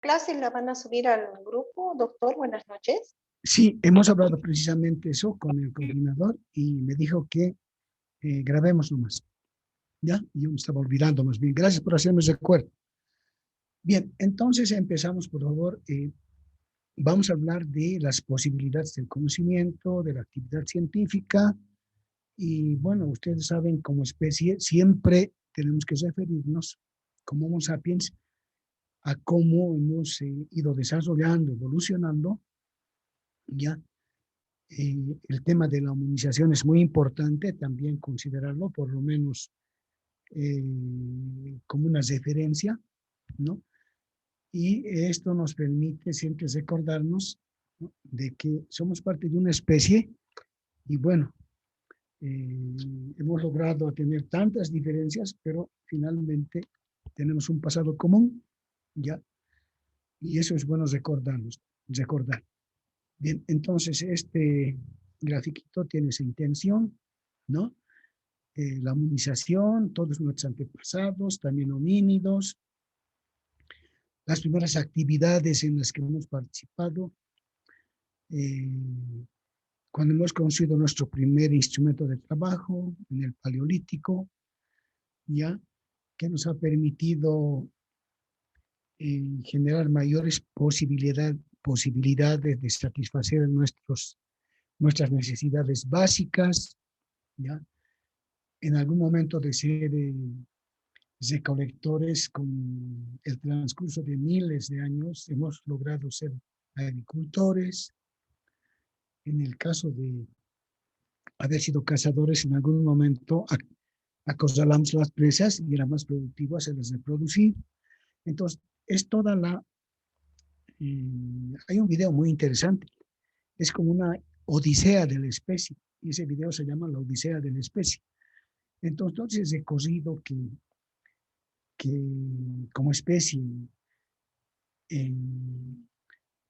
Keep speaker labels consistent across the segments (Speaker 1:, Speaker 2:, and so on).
Speaker 1: ¿Clases la van a subir al grupo, doctor? Buenas noches.
Speaker 2: Sí, hemos hablado precisamente eso con el coordinador y me dijo que grabemos nomás. ¿Ya? Yo me estaba olvidando más bien. Gracias por hacerme recuerdo. Bien, entonces empezamos, por favor. Vamos a hablar de las posibilidades del conocimiento, de la actividad científica. Y bueno, ustedes saben, como especie, siempre tenemos que referirnos como Homo sapiens a cómo hemos ido desarrollando, evolucionando, ¿ya? El tema de la humanización es muy importante también considerarlo, por lo menos como una referencia, ¿no? Y esto nos permite siempre recordarnos, ¿no?, de que somos parte de una especie y bueno, hemos logrado tener tantas diferencias, pero finalmente tenemos un pasado común, ¿ya? Y eso es bueno recordarnos, recordar. Bien, entonces este grafiquito tiene esa intención, ¿no? La humanización, todos nuestros antepasados, también homínidos, las primeras actividades en las que hemos participado, eh, cuando hemos conocido nuestro primer instrumento de trabajo en el Paleolítico, ya que nos ha permitido generar mayores posibilidades de satisfacer nuestras necesidades básicas, ya en algún momento de ser recolectores. Con el transcurso de miles de años hemos logrado ser agricultores. En el caso de haber sido cazadores, en algún momento acorralamos las presas y era más productivo hacerlas reproducir. Entonces, es toda la... hay un video muy interesante, es como una odisea de la especie, y ese video se llama La Odisea de la Especie. Entonces, he recorrido que como especie,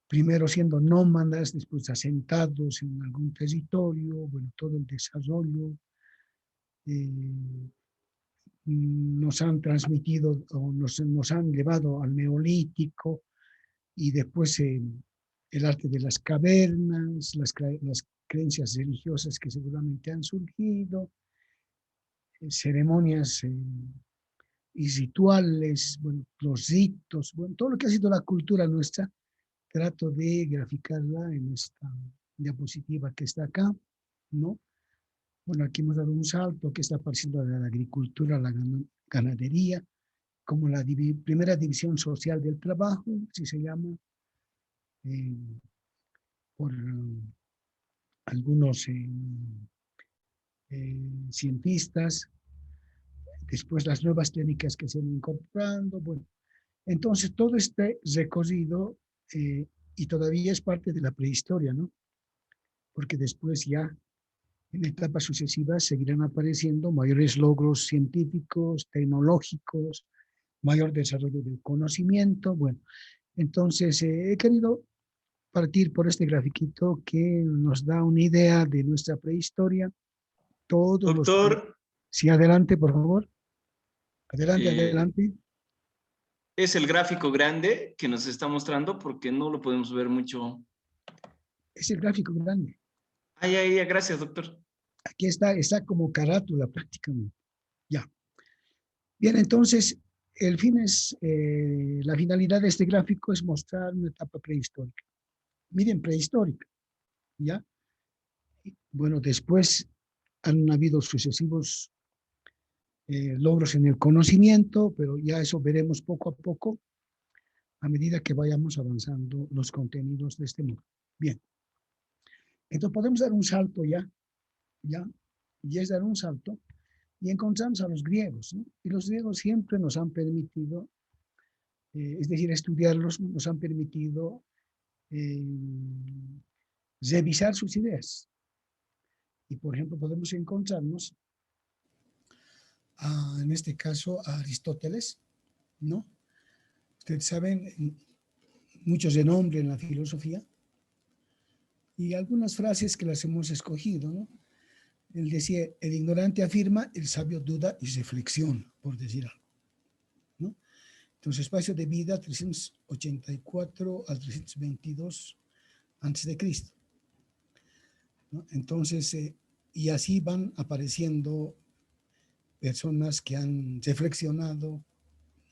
Speaker 2: primero siendo nómadas, después asentados en algún territorio, bueno, todo el desarrollo, nos han transmitido o nos han llevado al Neolítico y después el arte de las cavernas, las creencias religiosas que seguramente han surgido, ceremonias y rituales, bueno, los ritos, bueno, todo lo que ha sido la cultura nuestra. Trato de graficarla en esta diapositiva que está acá, ¿no? Bueno, aquí hemos dado un salto que está pareciendo de la agricultura a la ganadería, como la primera división social del trabajo, así se llama, eh, por algunos cientistas. Después las nuevas técnicas que se han incorporando. Bueno, entonces todo este recorrido y todavía es parte de la prehistoria, ¿no? Porque después ya en etapas sucesivas seguirán apareciendo mayores logros científicos, tecnológicos, mayor desarrollo del conocimiento. Bueno, entonces he querido partir por este grafiquito que nos da una idea de nuestra prehistoria. Todos los...
Speaker 3: Doctor,
Speaker 2: Sí, adelante, por favor. Adelante,
Speaker 3: eh,
Speaker 2: adelante.
Speaker 3: es el gráfico grande que nos está mostrando porque no lo podemos ver mucho.
Speaker 2: Es el gráfico grande.
Speaker 3: Ay, gracias, doctor.
Speaker 2: Aquí está como carátula prácticamente. Ya. Bien, entonces, la finalidad de este gráfico es mostrar una etapa prehistórica. Miren, prehistórica, ¿ya? Bueno, después han habido sucesivos logros en el conocimiento, pero ya eso veremos poco a poco a medida que vayamos avanzando los contenidos de este mundo. Bien, entonces podemos dar un salto y es dar un salto y encontramos a los griegos, ¿no? Y los griegos siempre nos han permitido, es decir, estudiarlos, nos han permitido eh, revisar sus ideas. Y por ejemplo podemos encontrarnos en este caso a Aristóteles, ¿no? Ustedes saben, muchos de nombre en la filosofía, y algunas frases que las hemos escogido, ¿no? Él decía, el ignorante afirma, el sabio duda y reflexiona, por decir algo, ¿no? Entonces, espacio de vida 384 al 322 antes de Cristo, ¿no? Entonces, y así van apareciendo personas que han reflexionado,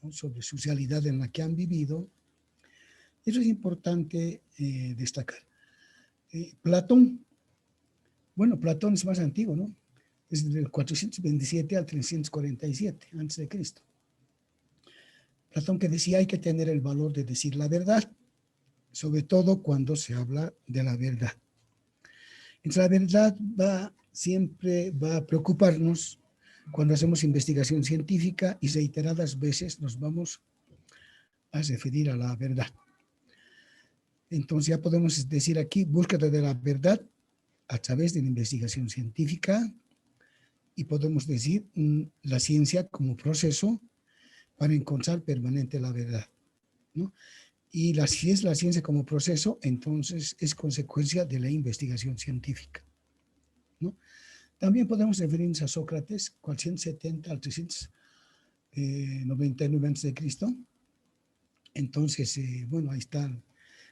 Speaker 2: ¿no?, sobre su realidad en la que han vivido. Eso es importante destacar. Platón, bueno, Platón es más antiguo, ¿no? Es del 427 al 347 antes de Cristo. Platón, que decía hay que tener el valor de decir la verdad, sobre todo cuando se habla de la verdad. Entonces, la verdad siempre va a preocuparnos cuando hacemos investigación científica y reiteradas veces nos vamos a referir a la verdad. Entonces ya podemos decir aquí, búsqueda de la verdad a través de la investigación científica, y podemos decir la ciencia como proceso para encontrar permanente la verdad, ¿no? Y si es la ciencia como proceso, entonces es consecuencia de la investigación científica, ¿no? También podemos referirnos a Sócrates, 470 al 399 a.C. Entonces, bueno, ahí está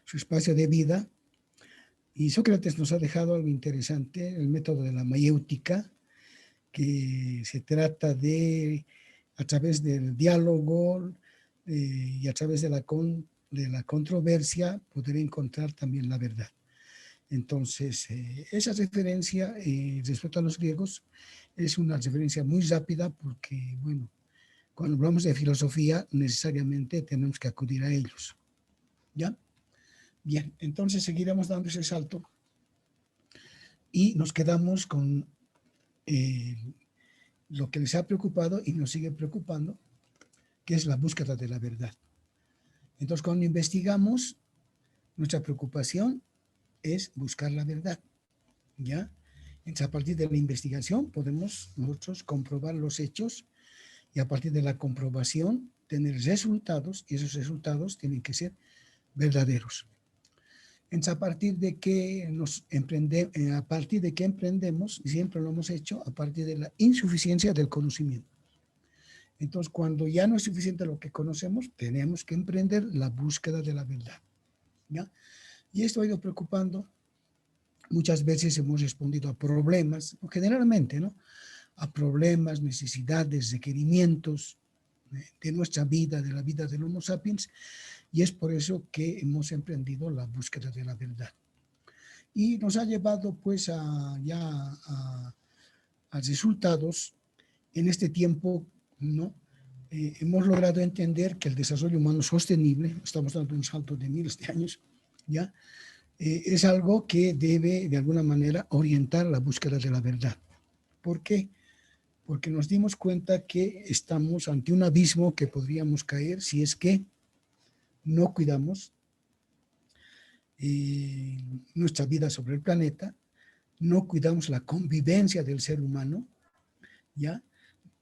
Speaker 2: su espacio de vida. Y Sócrates nos ha dejado algo interesante, el método de la mayéutica, que se trata de, a través del diálogo y a través de la controversia, poder encontrar también la verdad. Entonces, esa referencia respecto a los griegos es una referencia muy rápida porque, bueno, cuando hablamos de filosofía, necesariamente tenemos que acudir a ellos. ¿Ya? Bien, entonces seguiremos dando ese salto y nos quedamos con lo que les ha preocupado y nos sigue preocupando, que es la búsqueda de la verdad. Entonces, cuando investigamos, nuestra preocupación es buscar la verdad, ¿ya? Entonces, a partir de la investigación podemos nosotros comprobar los hechos y a partir de la comprobación tener resultados, y esos resultados tienen que ser verdaderos. Entonces, a partir de que emprendemos, y siempre lo hemos hecho, a partir de la insuficiencia del conocimiento. Entonces, cuando ya no es suficiente lo que conocemos, tenemos que emprender la búsqueda de la verdad, ¿ya? Y esto ha ido preocupando. Muchas veces hemos respondido a problemas, generalmente, ¿no?, a problemas, necesidades, requerimientos de nuestra vida, de la vida del Homo sapiens, y es por eso que hemos emprendido la búsqueda de la verdad. Y nos ha llevado pues a resultados en este tiempo, ¿no? Hemos logrado entender que el desarrollo humano sostenible, estamos dando un salto de miles de años, ¿ya? Es algo que debe de alguna manera orientar la búsqueda de la verdad. ¿Por qué? Porque nos dimos cuenta que estamos ante un abismo que podríamos caer si es que no cuidamos nuestra vida sobre el planeta, no cuidamos la convivencia del ser humano, ¿ya?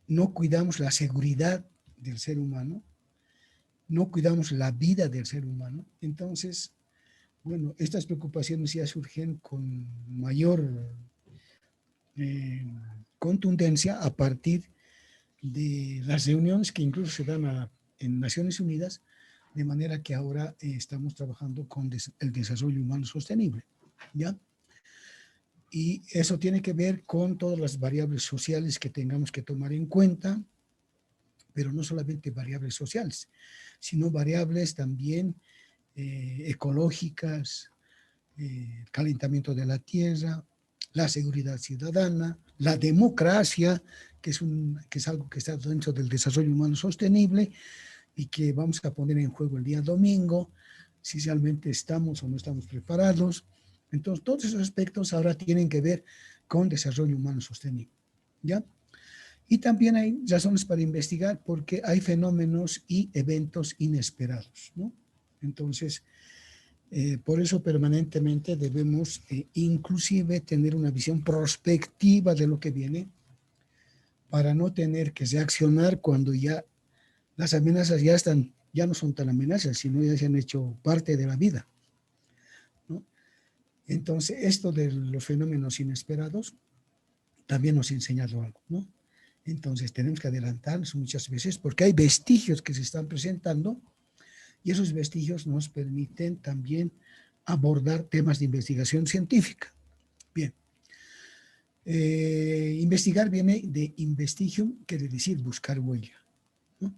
Speaker 2: No cuidamos la seguridad del ser humano, no cuidamos la vida del ser humano. Entonces, bueno, estas preocupaciones ya surgen con mayor contundencia a partir de las reuniones que incluso se dan en Naciones Unidas, de manera que ahora estamos trabajando con el desarrollo humano sostenible, ¿ya? Y eso tiene que ver con todas las variables sociales que tengamos que tomar en cuenta, pero no solamente variables sociales, sino variables también ecológicas, calentamiento de la tierra, la seguridad ciudadana, la democracia, que es algo que está dentro del desarrollo humano sostenible y que vamos a poner en juego el día domingo, si realmente estamos o no estamos preparados. Entonces, todos esos aspectos ahora tienen que ver con desarrollo humano sostenible, ¿ya? Y también hay razones para investigar porque hay fenómenos y eventos inesperados, ¿no? Entonces, por eso permanentemente debemos inclusive tener una visión prospectiva de lo que viene para no tener que reaccionar cuando ya las amenazas ya no son tan amenazas, sino ya se han hecho parte de la vida, ¿no? Entonces, esto de los fenómenos inesperados también nos ha enseñado algo, ¿no? Entonces tenemos que adelantarnos muchas veces porque hay vestigios que se están presentando y esos vestigios nos permiten también abordar temas de investigación científica. Bien. Investigar viene de investigium, quiere decir buscar huella, ¿no?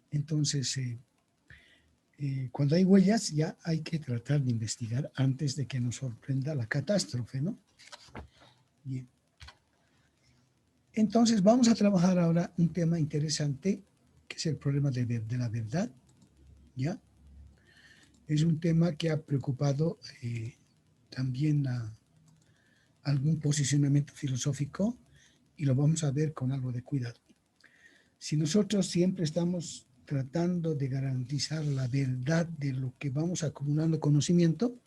Speaker 2: Entonces, cuando hay huellas ya hay que tratar de investigar antes de que nos sorprenda la catástrofe, ¿no? Bien. Entonces vamos a trabajar ahora un tema interesante que es el problema de la verdad, ¿ya? Es un tema que ha preocupado también a algún posicionamiento filosófico y lo vamos a ver con algo de cuidado. Si nosotros siempre estamos tratando de garantizar la verdad de lo que vamos acumulando conocimiento,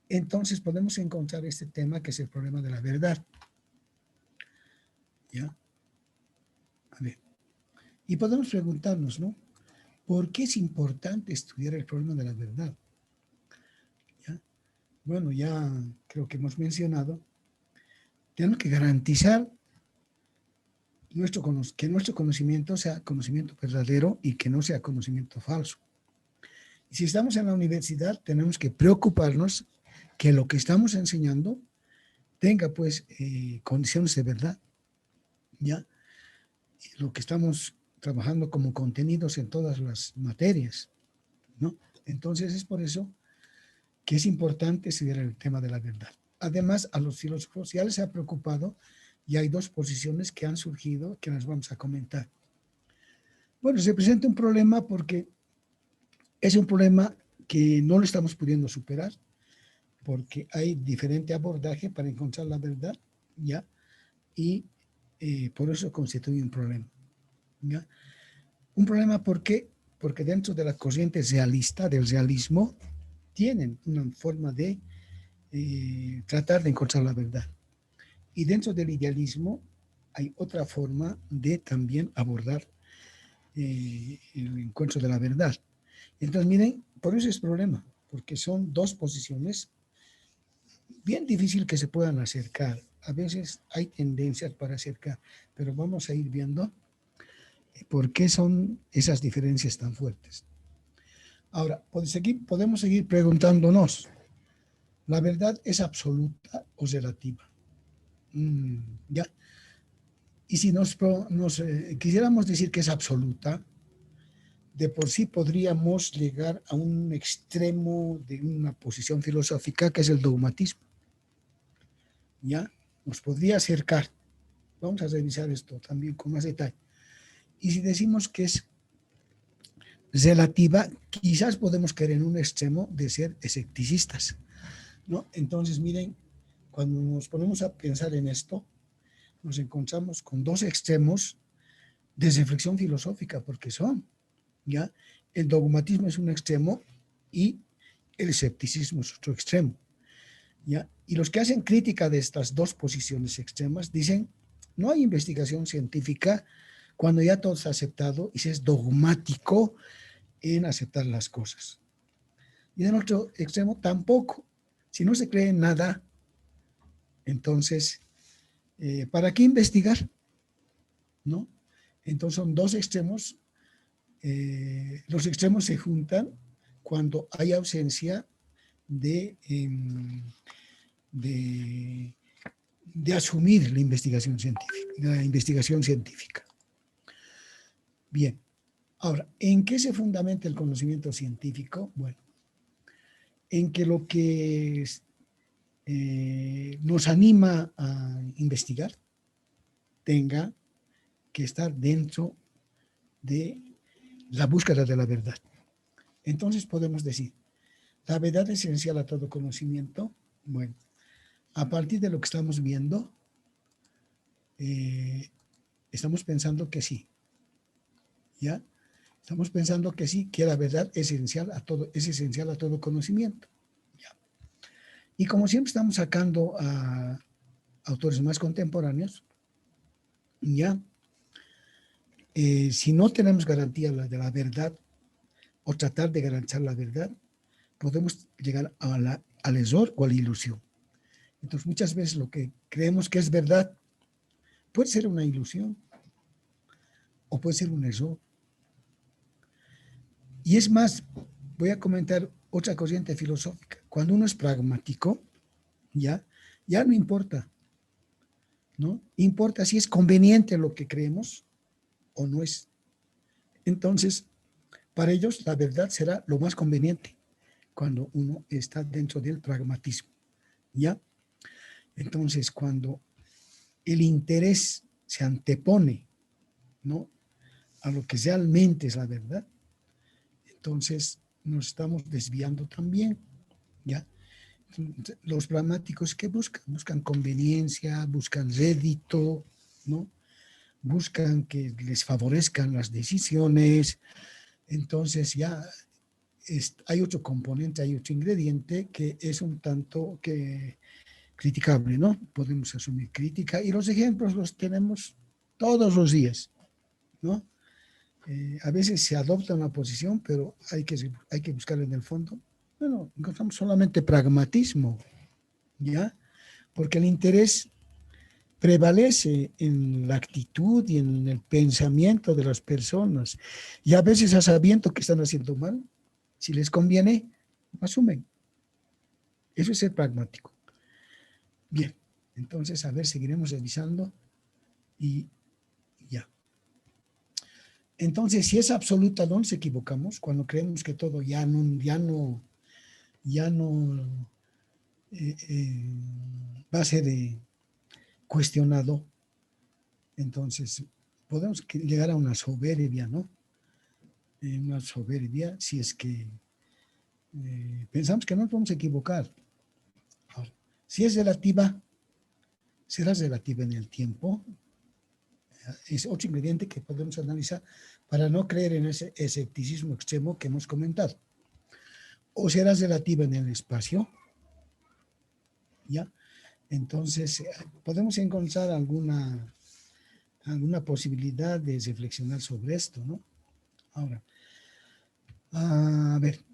Speaker 2: entonces podemos encontrar este tema que es el problema de la verdad. ¿Ya? A ver. Y podemos preguntarnos, ¿no? ¿Por qué es importante estudiar el problema de la verdad? ¿Ya? Bueno, ya creo que hemos mencionado, tenemos que garantizar que nuestro conocimiento sea conocimiento verdadero y que no sea conocimiento falso. Y si estamos en la universidad, tenemos que preocuparnos que lo que estamos enseñando tenga pues condiciones de verdad, ¿ya? Lo que estamos trabajando como contenidos en todas las materias, ¿no? Entonces es por eso que es importante estudiar el tema de la verdad. Además, a los filósofos ya les ha preocupado y hay dos posiciones que han surgido que las vamos a comentar. Bueno, se presenta un problema porque es un problema que no lo estamos pudiendo superar porque hay diferente abordaje para encontrar la verdad, ¿ya? Y por eso constituye un problema, ¿ya? Un problema porque dentro de la corriente realista, del realismo, tienen una forma de tratar de encontrar la verdad. Y dentro del idealismo hay otra forma de también abordar el encuentro de la verdad. Entonces, miren, por eso es problema, porque son dos posiciones bien difícil que se puedan acercar. A veces hay tendencias para acercar, pero vamos a ir viendo por qué son esas diferencias tan fuertes. Ahora, podemos seguir preguntándonos, ¿la verdad es absoluta o relativa? ¿Ya? Y si quisiéramos decir que es absoluta, de por sí podríamos llegar a un extremo de una posición filosófica que es el dogmatismo. ¿Ya? Nos podría acercar. Vamos a revisar esto también con más detalle. Y si decimos que es relativa, quizás podemos caer en un extremo de ser escepticistas, ¿no? Entonces, miren, cuando nos ponemos a pensar en esto, nos encontramos con dos extremos de reflexión filosófica, porque son, ¿ya? El dogmatismo es un extremo y el escepticismo es otro extremo, ¿ya? Y los que hacen crítica de estas dos posiciones extremas dicen, no hay investigación científica cuando ya todo está aceptado y se es dogmático en aceptar las cosas. Y en otro extremo tampoco. Si no se cree en nada, entonces, ¿para qué investigar? ¿No? Entonces son dos extremos. Los extremos se juntan cuando hay ausencia de asumir la investigación científica. Bien. Ahora, ¿en qué se fundamenta el conocimiento científico? Bueno, en que lo que nos anima a investigar tenga que estar dentro de la búsqueda de la verdad. Entonces podemos decir, ¿la verdad es esencial a todo conocimiento? Bueno, a partir de lo que estamos viendo, estamos pensando que sí. ¿Ya? Estamos pensando que sí, que la verdad es esencial a todo conocimiento. ¿Ya? Y como siempre estamos sacando a autores más contemporáneos, ¿ya? Si no tenemos garantía de la verdad o tratar de garantizar la verdad, podemos llegar al error o a la ilusión. Entonces, muchas veces lo que creemos que es verdad puede ser una ilusión, o puede ser un error. Y es más, voy a comentar otra corriente filosófica. Cuando uno es pragmático, ya no importa, ¿no? Importa si es conveniente lo que creemos o no es. Entonces, para ellos la verdad será lo más conveniente cuando uno está dentro del pragmatismo, ¿ya? Entonces, cuando el interés se antepone, ¿no?, a lo que realmente es la verdad, entonces nos estamos desviando también, ¿ya? Los pragmáticos, ¿qué buscan? Buscan conveniencia, buscan rédito, ¿no? Buscan que les favorezcan las decisiones. Entonces ya hay otro componente, hay otro ingrediente que es un tanto que criticable, ¿no? Podemos asumir crítica y los ejemplos los tenemos todos los días, ¿no? A veces se adopta una posición, pero hay que buscar en el fondo. Bueno, encontramos solamente pragmatismo, ¿ya? Porque el interés prevalece en la actitud y en el pensamiento de las personas. Y a veces a sabiendo que están haciendo mal, si les conviene, asumen. Eso es ser pragmático. Bien, entonces, a ver, seguiremos revisando y ya. Entonces, si es absoluta, no nos equivocamos cuando creemos que todo ya no va a ser cuestionado. Entonces, podemos llegar a una soberbia, ¿no? Una soberbia si es que pensamos que no nos podemos equivocar. Ahora, si es relativa, será relativa en el tiempo. Es otro ingrediente que podemos analizar para no creer en ese escepticismo extremo que hemos comentado. O será relativa en el espacio, ¿ya? Entonces, podemos encontrar alguna posibilidad de reflexionar sobre esto, ¿no? Ahora, a ver.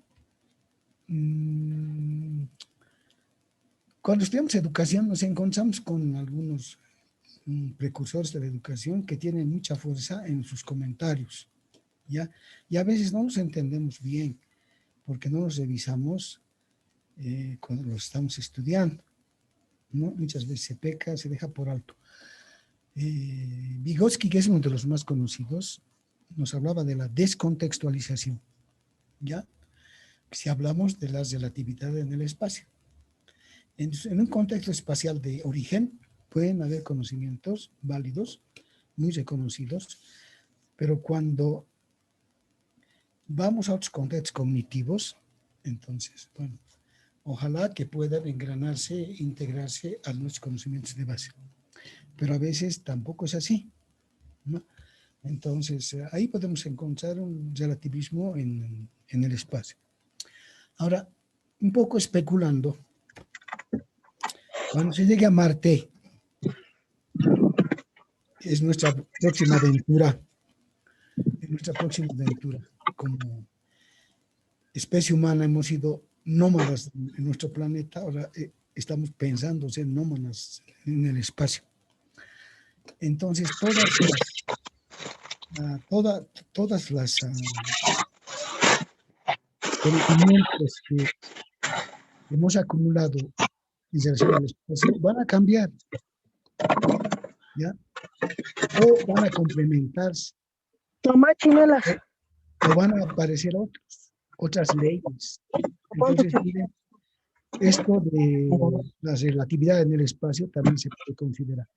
Speaker 2: Cuando estudiamos educación nos encontramos con algunos precursores de la educación que tienen mucha fuerza en sus comentarios, ¿ya? Y a veces no nos entendemos bien porque no los revisamos cuando los estamos estudiando, ¿no? Muchas veces se peca, se deja por alto. Vygotsky, que es uno de los más conocidos, nos hablaba de la descontextualización, ¿ya? Si hablamos de la relatividad en el espacio. En un contexto espacial de origen pueden haber conocimientos válidos, muy reconocidos, pero cuando vamos a otros contextos cognitivos, entonces, bueno, ojalá que puedan engranarse, integrarse a nuestros conocimientos de base. Pero a veces tampoco es así, ¿no? Entonces, ahí podemos encontrar un relativismo en el espacio. Ahora, un poco especulando, cuando se llegue a Marte, es nuestra próxima aventura, como especie humana hemos sido nómadas en nuestro planeta, ahora estamos pensando ser nómadas en el espacio. Entonces, todas las conocimientos que hemos acumulado en relación al espacio van a cambiar, ¿ya? O van a complementarse.
Speaker 4: Toma chinelas.
Speaker 2: O van a aparecer otras leyes. Entonces, miren, esto de la relatividad en el espacio también se puede considerar.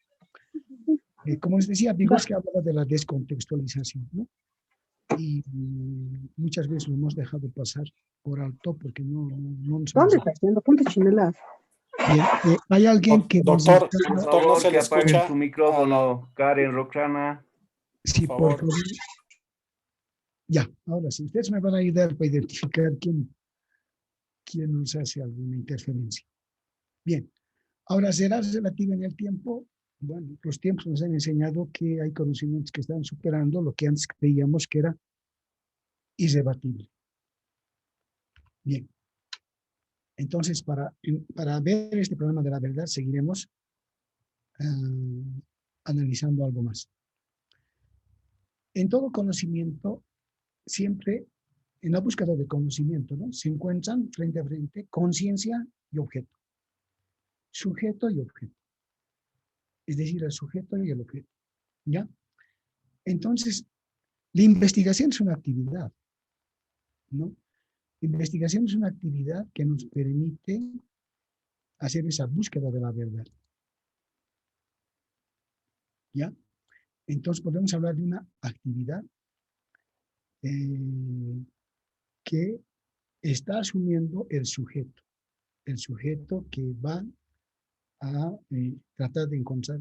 Speaker 2: Como les decía, Vygotsky hablaba de la descontextualización, ¿no? Y muchas veces lo hemos dejado pasar por alto porque no nos...
Speaker 4: ¿Dónde estás haciendo? Ponte chinelas.
Speaker 2: Bien, hay alguien que...
Speaker 5: Doctor,
Speaker 2: necesita...
Speaker 5: doctor, no se le escucha.
Speaker 6: Su micrófono, Karen Roxana.
Speaker 2: Sí,
Speaker 5: por
Speaker 2: por
Speaker 5: favor.
Speaker 2: favor. Ya, ahora sí, ustedes me van a ayudar para identificar quién nos hace alguna interferencia. Bien, ahora, ¿será relativa en el tiempo? Bueno, los tiempos nos han enseñado que hay conocimientos que están superando lo que antes creíamos que era irrebatible. Bien, entonces para ver este problema de la verdad seguiremos analizando algo más. En todo conocimiento, siempre en la búsqueda de conocimiento, ¿no? Se encuentran frente a frente conciencia y objeto. Sujeto y objeto. Es decir, el sujeto y el objeto. ¿Ya? Entonces, la investigación es una actividad, ¿no? La investigación es una actividad que nos permite hacer esa búsqueda de la verdad. ¿Ya? Entonces podemos hablar de una actividad que está asumiendo el sujeto que va a tratar de encontrar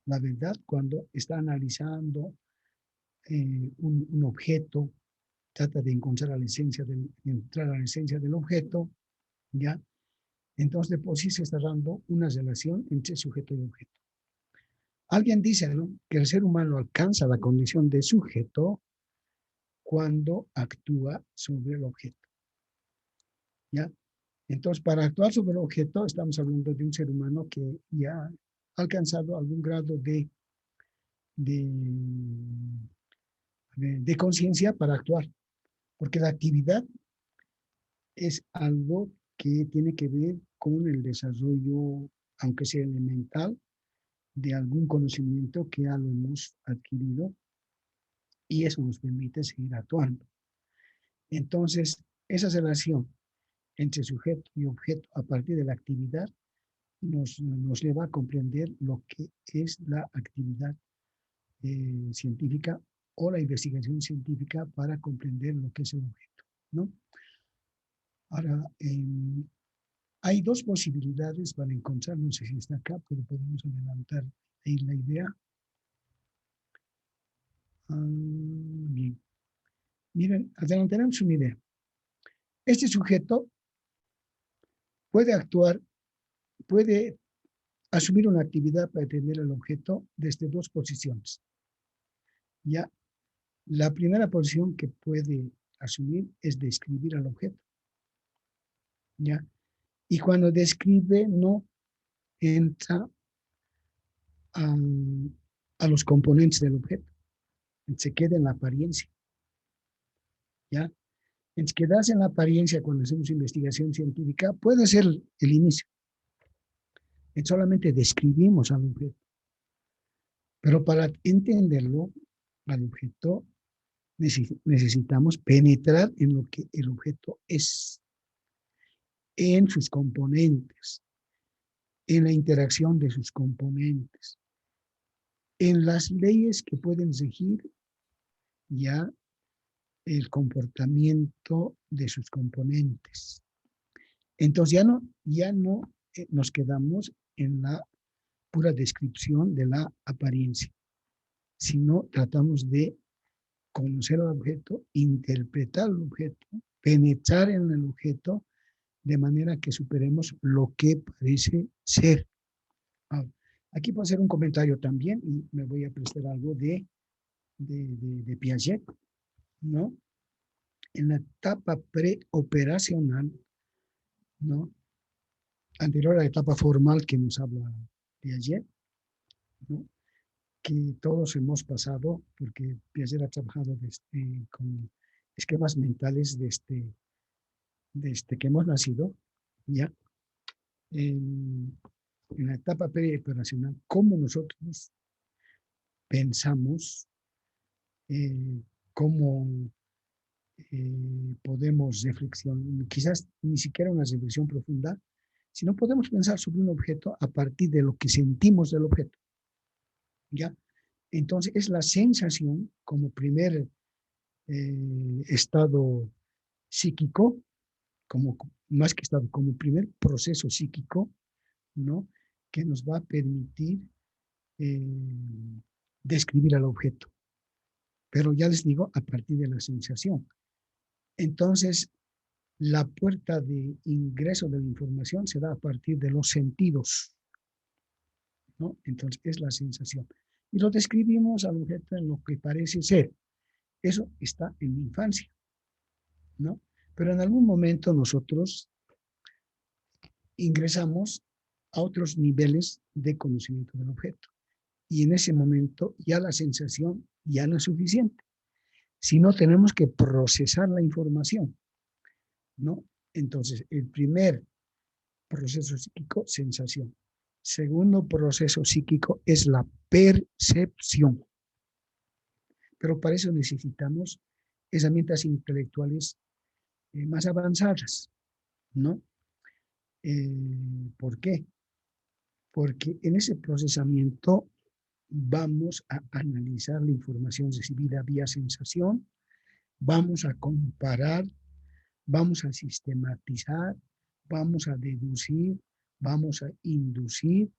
Speaker 2: la verdad cuando está analizando un objeto, trata de encontrar entrar a la esencia del objeto, ¿ya? Entonces de por sí se está dando una relación entre sujeto y objeto. Alguien dice, ¿no?, que el ser humano alcanza la condición de sujeto cuando actúa sobre el objeto. ¿Ya? Entonces, para actuar sobre el objeto, estamos hablando de un ser humano que ya ha alcanzado algún grado de conciencia para actuar. Porque la actividad es algo que tiene que ver con el desarrollo, aunque sea elemental, de algún conocimiento que ya lo hemos adquirido y eso nos permite seguir actuando. Entonces, esa relación entre sujeto y objeto a partir de la actividad nos lleva a comprender lo que es la actividad científica o la investigación científica para comprender lo que es el objeto, ¿no? Ahora, hay dos posibilidades para encontrar, no sé si está acá, pero podemos adelantar ahí la idea. Bien. Miren, adelantaremos una idea. Este sujeto puede actuar, puede asumir una actividad para entender el objeto desde dos posiciones. Ya, la primera posición que puede asumir es describir al objeto. Ya, y cuando describe no entra a los componentes del objeto, se queda en la apariencia. Ya, en quedarse en la apariencia cuando hacemos investigación científica puede ser el inicio. Solamente describimos al objeto. Pero para entenderlo, al objeto, necesitamos penetrar en lo que el objeto es, en sus componentes, en la interacción de sus componentes, en las leyes que pueden regir ya el comportamiento de sus componentes. Entonces ya no nos quedamos en la pura descripción de la apariencia, sino tratamos de conocer al objeto, interpretar el objeto, penetrar en el objeto, de manera que superemos lo que parece ser. Aquí puedo hacer un comentario también, y me voy a prestar algo de Piaget, ¿no? En la etapa preoperacional, ¿no?, anterior a la etapa formal que nos habla Piaget, ¿no?, que todos hemos pasado, porque Piaget ha trabajado con esquemas mentales desde que hemos nacido, ya, en la etapa preoperacional, cómo nosotros pensamos, cómo podemos reflexionar, quizás ni siquiera una reflexión profunda, sino podemos pensar sobre un objeto a partir de lo que sentimos del objeto. ¿Ya? Entonces es la sensación como primer estado psíquico, más que estado, como primer proceso psíquico, ¿no?, que nos va a permitir describir al objeto. Pero ya les digo, a partir de la sensación. Entonces, la puerta de ingreso de la información se da a partir de los sentidos, ¿no? Entonces, es la sensación. Y lo describimos al objeto en lo que parece ser. Eso está en la infancia, ¿no? Pero en algún momento nosotros ingresamos a otros niveles de conocimiento del objeto. Y en ese momento ya la sensación ya no es suficiente. sino tenemos que procesar la información, ¿no? Entonces, el primer proceso psíquico, sensación. Segundo proceso psíquico es la percepción. Pero para eso necesitamos herramientas intelectuales más avanzadas, ¿no? ¿Por qué? Porque en ese procesamiento vamos a analizar la información recibida vía sensación, vamos a comparar, vamos a sistematizar, vamos a deducir, vamos a inducir,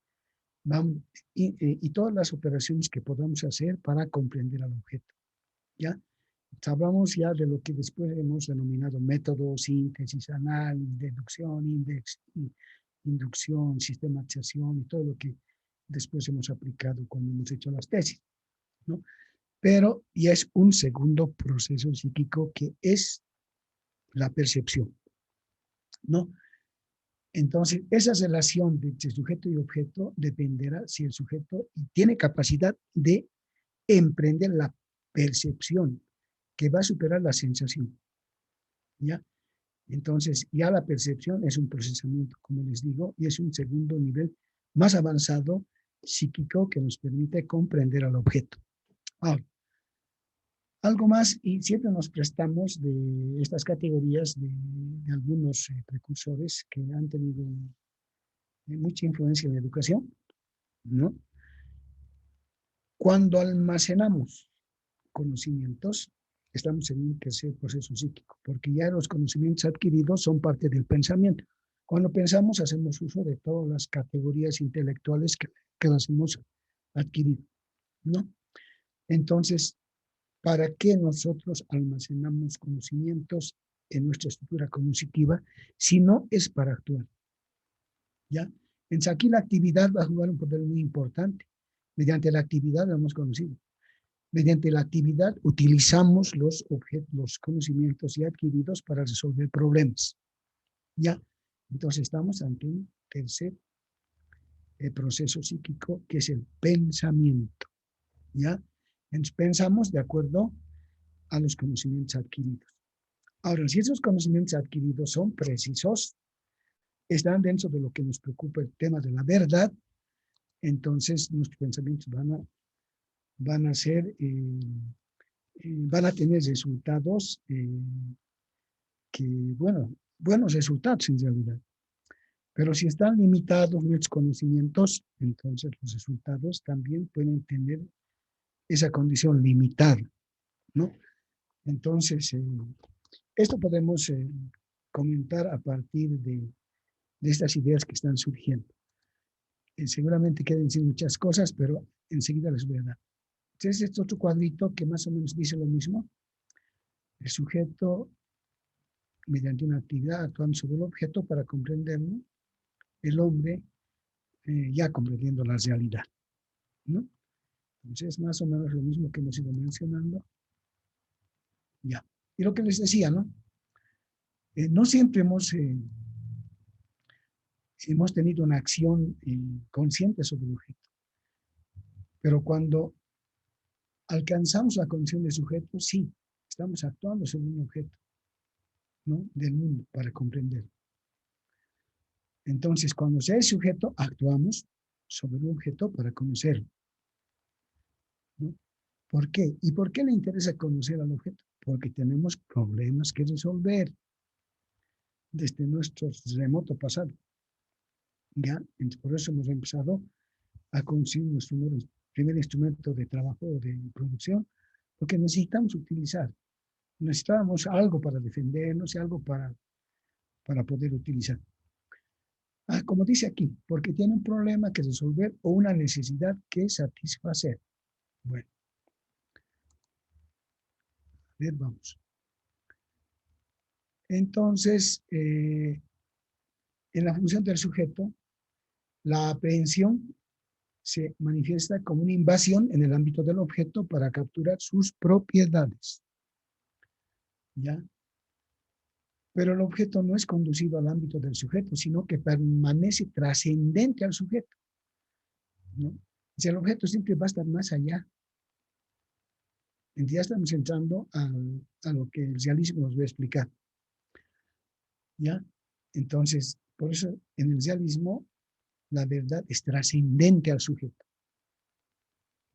Speaker 2: y todas las operaciones que podamos hacer para comprender al objeto, ¿ya? Hablamos ya de lo que después hemos denominado método, síntesis, análisis, deducción, inducción, sistematización y todo lo que después hemos aplicado cuando hemos hecho las tesis, ¿no? Pero ya es un segundo proceso psíquico que es la percepción, ¿no? Entonces, esa relación de sujeto y objeto dependerá si el sujeto tiene capacidad de emprender la percepción que va a superar la sensación, ¿ya? Entonces, ya la percepción es un procesamiento, como les digo, y es un segundo nivel más avanzado psíquico que nos permite comprender al objeto. Ahora, algo más, y siempre nos prestamos de estas categorías de algunos precursores que han tenido mucha influencia en la educación, ¿no? Cuando almacenamos conocimientos, estamos en un tercer proceso psíquico, porque ya los conocimientos adquiridos son parte del pensamiento. Cuando pensamos, hacemos uso de todas las categorías intelectuales que las hemos adquirido, ¿no? Entonces, ¿para qué nosotros almacenamos conocimientos en nuestra estructura cognitiva si no es para actuar? ¿Ya? Entonces, aquí la actividad va a jugar un papel muy importante. Mediante la actividad lo hemos conocido. Mediante la actividad utilizamos los conocimientos ya adquiridos para resolver problemas. ¿Ya? Entonces estamos ante un tercer proceso psíquico que es el pensamiento. ¿Ya? Entonces pensamos de acuerdo a los conocimientos adquiridos. Ahora, si esos conocimientos adquiridos son precisos, están dentro de lo que nos preocupa el tema de la verdad, entonces nuestros pensamientos van a tener resultados buenos resultados en realidad. Pero si están limitados nuestros conocimientos, entonces los resultados también pueden tener esa condición limitada, ¿no? Entonces, esto podemos comentar a partir de estas ideas que están surgiendo. Seguramente quieren decir muchas cosas, pero enseguida les voy a dar. Entonces, este otro cuadrito que más o menos dice lo mismo. El sujeto, mediante una actividad, actuando sobre el objeto para comprenderlo, el hombre ya comprendiendo la realidad, ¿no? Entonces, más o menos lo mismo que hemos ido mencionando. Ya. Y lo que les decía, ¿no? No siempre hemos tenido una acción consciente sobre el objeto. Pero cuando alcanzamos la condición de sujeto, sí, estamos actuando sobre un objeto, ¿no? Del mundo para comprenderlo. Entonces, cuando se es sujeto, actuamos sobre un objeto para conocerlo, ¿no? ¿Por qué? ¿Y por qué le interesa conocer al objeto? Porque tenemos problemas que resolver desde nuestro remoto pasado. ¿Ya? Entonces, por eso hemos empezado a conseguir nuestro primer instrumento de trabajo o de producción, porque necesitamos utilizar. Necesitábamos algo para defendernos y algo para poder utilizar. Como dice aquí, porque tiene un problema que resolver o una necesidad que satisfacer. Bueno. A ver, vamos. Entonces, en la función del sujeto, la aprehensión se manifiesta como una invasión en el ámbito del objeto para capturar sus propiedades. ¿Ya? Pero el objeto no es conducido al ámbito del sujeto, sino que permanece trascendente al sujeto, ¿no? O sea, el objeto siempre va a estar más allá. Entonces ya estamos entrando a lo que el realismo nos va a explicar. ¿Ya? Entonces, por eso en el realismo la verdad es trascendente al sujeto,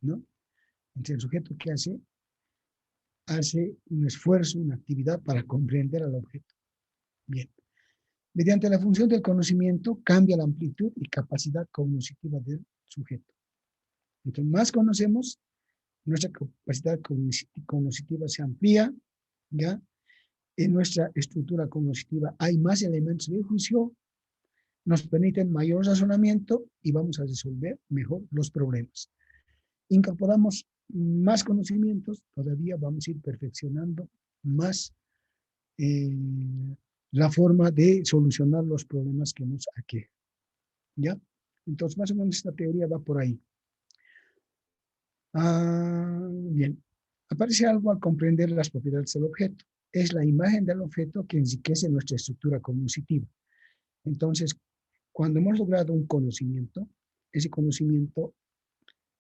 Speaker 2: ¿no? Entonces el sujeto, ¿qué hace? Hace un esfuerzo, una actividad para comprender al objeto. Bien. Mediante la función del conocimiento cambia la amplitud y capacidad cognitiva del sujeto. Entonces, más conocemos, nuestra capacidad cognitiva se amplía, ¿ya? En nuestra estructura cognitiva hay más elementos de juicio, nos permiten mayor razonamiento y vamos a resolver mejor los problemas. Incorporamos más conocimientos, todavía vamos a ir perfeccionando más la forma de solucionar los problemas que nos aquejan. ¿Ya? Entonces, más o menos esta teoría va por ahí. Bien. Aparece algo al comprender las propiedades del objeto. Es la imagen del objeto que enriquece nuestra estructura cognitiva. Entonces, cuando hemos logrado un conocimiento, ese conocimiento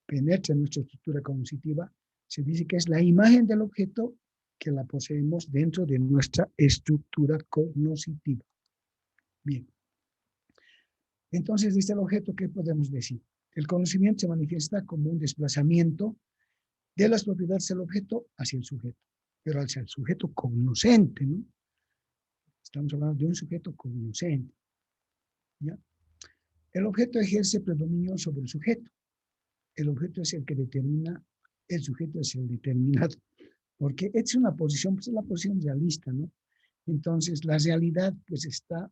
Speaker 2: penetra en nuestra estructura cognitiva, se dice que es la imagen del objeto que la poseemos dentro de nuestra estructura cognitiva. Bien. Entonces, desde el objeto, ¿qué podemos decir? El conocimiento se manifiesta como un desplazamiento de las propiedades del objeto hacia el sujeto, pero hacia el sujeto cognoscente, ¿no? Estamos hablando de un sujeto cognoscente, ¿ya? El objeto ejerce predominio sobre el sujeto. El objeto es el que determina, el sujeto es el determinado, porque es una posición, pues es la posición realista, ¿no? Entonces, la realidad, pues está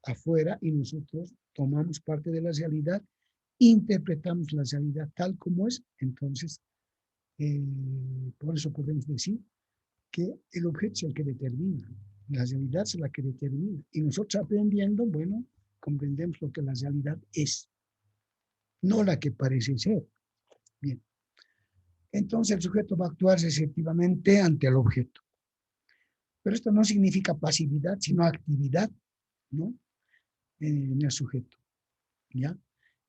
Speaker 2: afuera y nosotros tomamos parte de la realidad, interpretamos la realidad tal como es, entonces, por eso podemos decir que el objeto es el que determina, la realidad es la que determina, y nosotros aprendiendo, bueno, comprendemos lo que la realidad es, no la que parece ser. Bien. Entonces el sujeto va a actuar receptivamente ante el objeto. Pero esto no significa pasividad, sino actividad, ¿no? En el sujeto, ¿ya?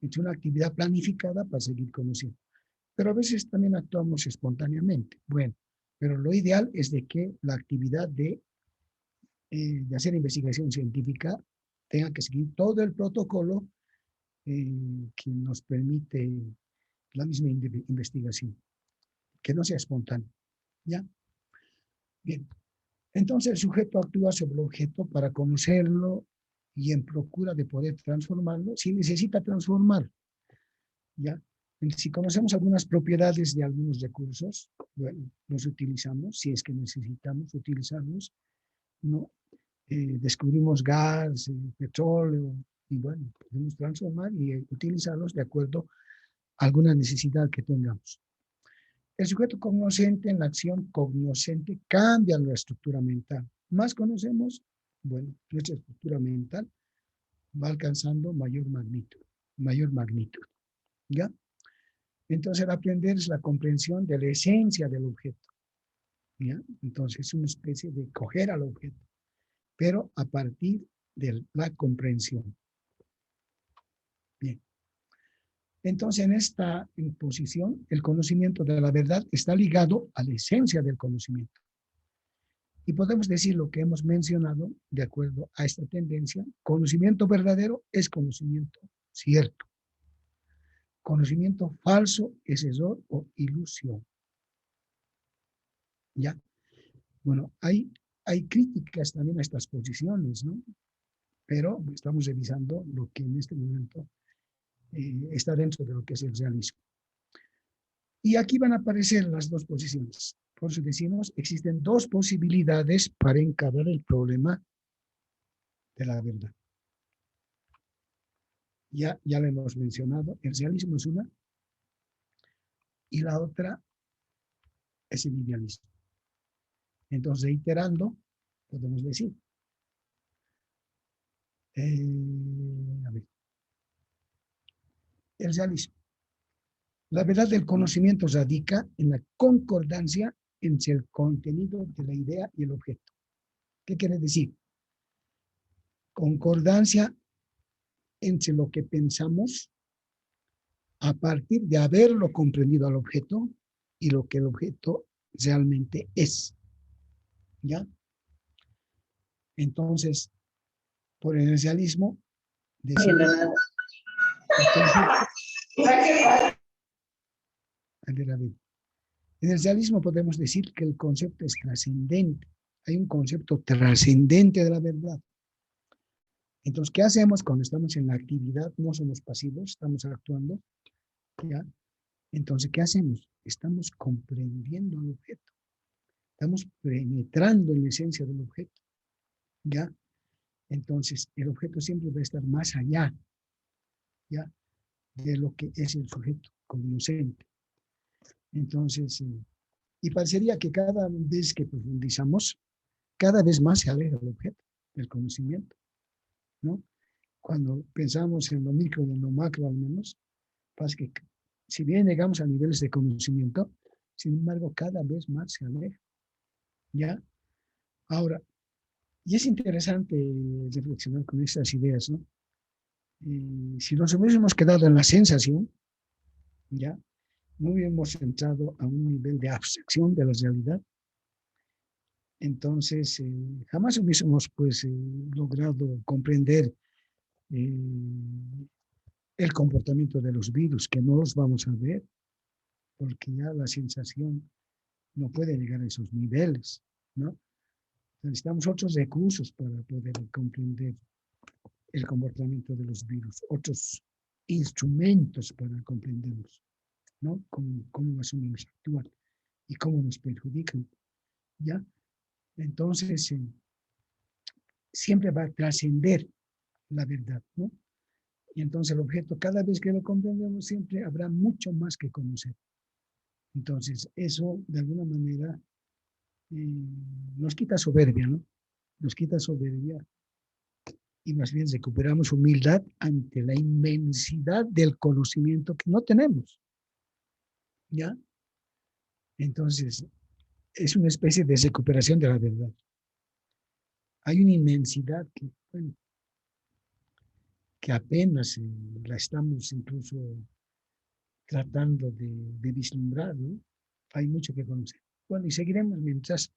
Speaker 2: Es una actividad planificada para seguir conociendo. Pero a veces también actuamos espontáneamente. Bueno, pero lo ideal es de que la actividad de hacer investigación científica tenga que seguir todo el protocolo que nos permite la misma investigación, que no sea espontáneo, ¿ya? Bien, entonces el sujeto actúa sobre el objeto para conocerlo y en procura de poder transformarlo, si necesita transformarlo, ¿ya? Si conocemos algunas propiedades de algunos recursos, bueno, los utilizamos, si es que necesitamos utilizarlos, ¿no? Descubrimos gas, petróleo, y bueno, podemos transformar y utilizarlos de acuerdo a alguna necesidad que tengamos. El sujeto cognoscente en la acción cognoscente cambia la estructura mental. Más conocemos, bueno, nuestra estructura mental va alcanzando mayor magnitud, ¿ya? Entonces, el aprender es la comprensión de la esencia del objeto, ¿ya? Entonces, es una especie de coger al objeto, pero a partir de la comprensión. Bien. Entonces, en esta posición, el conocimiento de la verdad está ligado a la esencia del conocimiento. Y podemos decir lo que hemos mencionado, de acuerdo a esta tendencia, conocimiento verdadero es conocimiento cierto. Conocimiento falso es error o ilusión. ¿Ya? Bueno, hay críticas también a estas posiciones, ¿no? Pero estamos revisando lo que en este momento está dentro de lo que es el realismo. Y aquí van a aparecer las dos posiciones. Por eso decimos, existen dos posibilidades para encarar el problema de la verdad. Ya lo hemos mencionado, el realismo es una y la otra es el idealismo. Entonces, reiterando, podemos decir, a ver, el realismo. La verdad del conocimiento radica en la concordancia entre el contenido de la idea y el objeto. ¿Qué quiere decir? Concordancia entre lo que pensamos a partir de haberlo comprendido al objeto y lo que el objeto realmente es. ¿Ya? Entonces, por el realismo, decimos, a ver, en el realismo podemos decir que el concepto es trascendente. Hay un concepto trascendente de la verdad. Entonces, ¿qué hacemos cuando estamos en la actividad? No somos pasivos, estamos actuando. ¿Ya? Entonces, ¿qué hacemos? Estamos comprendiendo el objeto. Estamos penetrando en la esencia del objeto. ¿Ya? Entonces, el objeto siempre va a estar más allá, ¿ya?, de lo que es el sujeto cognoscente. Entonces, y parecería que cada vez que profundizamos, cada vez más se aleja el objeto del conocimiento, ¿no? Cuando pensamos en lo micro y en lo macro al menos, pasa que si bien llegamos a niveles de conocimiento, sin embargo, cada vez más se aleja, ¿ya? Ahora, y es interesante reflexionar con estas ideas, ¿no? Si nos hubiésemos quedado en la sensación, ¿ya?, no hubiéramos entrado a un nivel de abstracción de la realidad, entonces jamás hubiésemos pues logrado comprender el comportamiento de los virus, que no los vamos a ver, porque ya la sensación no puede llegar a esos niveles, ¿no? Necesitamos otros recursos para poder comprender el comportamiento de los virus, otros instrumentos para comprenderlos, ¿no? Cómo más o menos actúan y cómo nos perjudican, ¿ya? Entonces, siempre va a trascender la verdad, ¿no? Y entonces el objeto, cada vez que lo comprendemos, siempre habrá mucho más que conocer. Entonces, eso, de alguna manera, nos quita soberbia, ¿no? Nos quita soberbia y más bien recuperamos humildad ante la inmensidad del conocimiento que no tenemos, ¿ya? Entonces, es una especie de recuperación de la verdad. Hay una inmensidad que, bueno, que apenas la estamos incluso tratando de vislumbrar, ¿no? Hay mucho que conocer. Bueno, y seguiremos mientras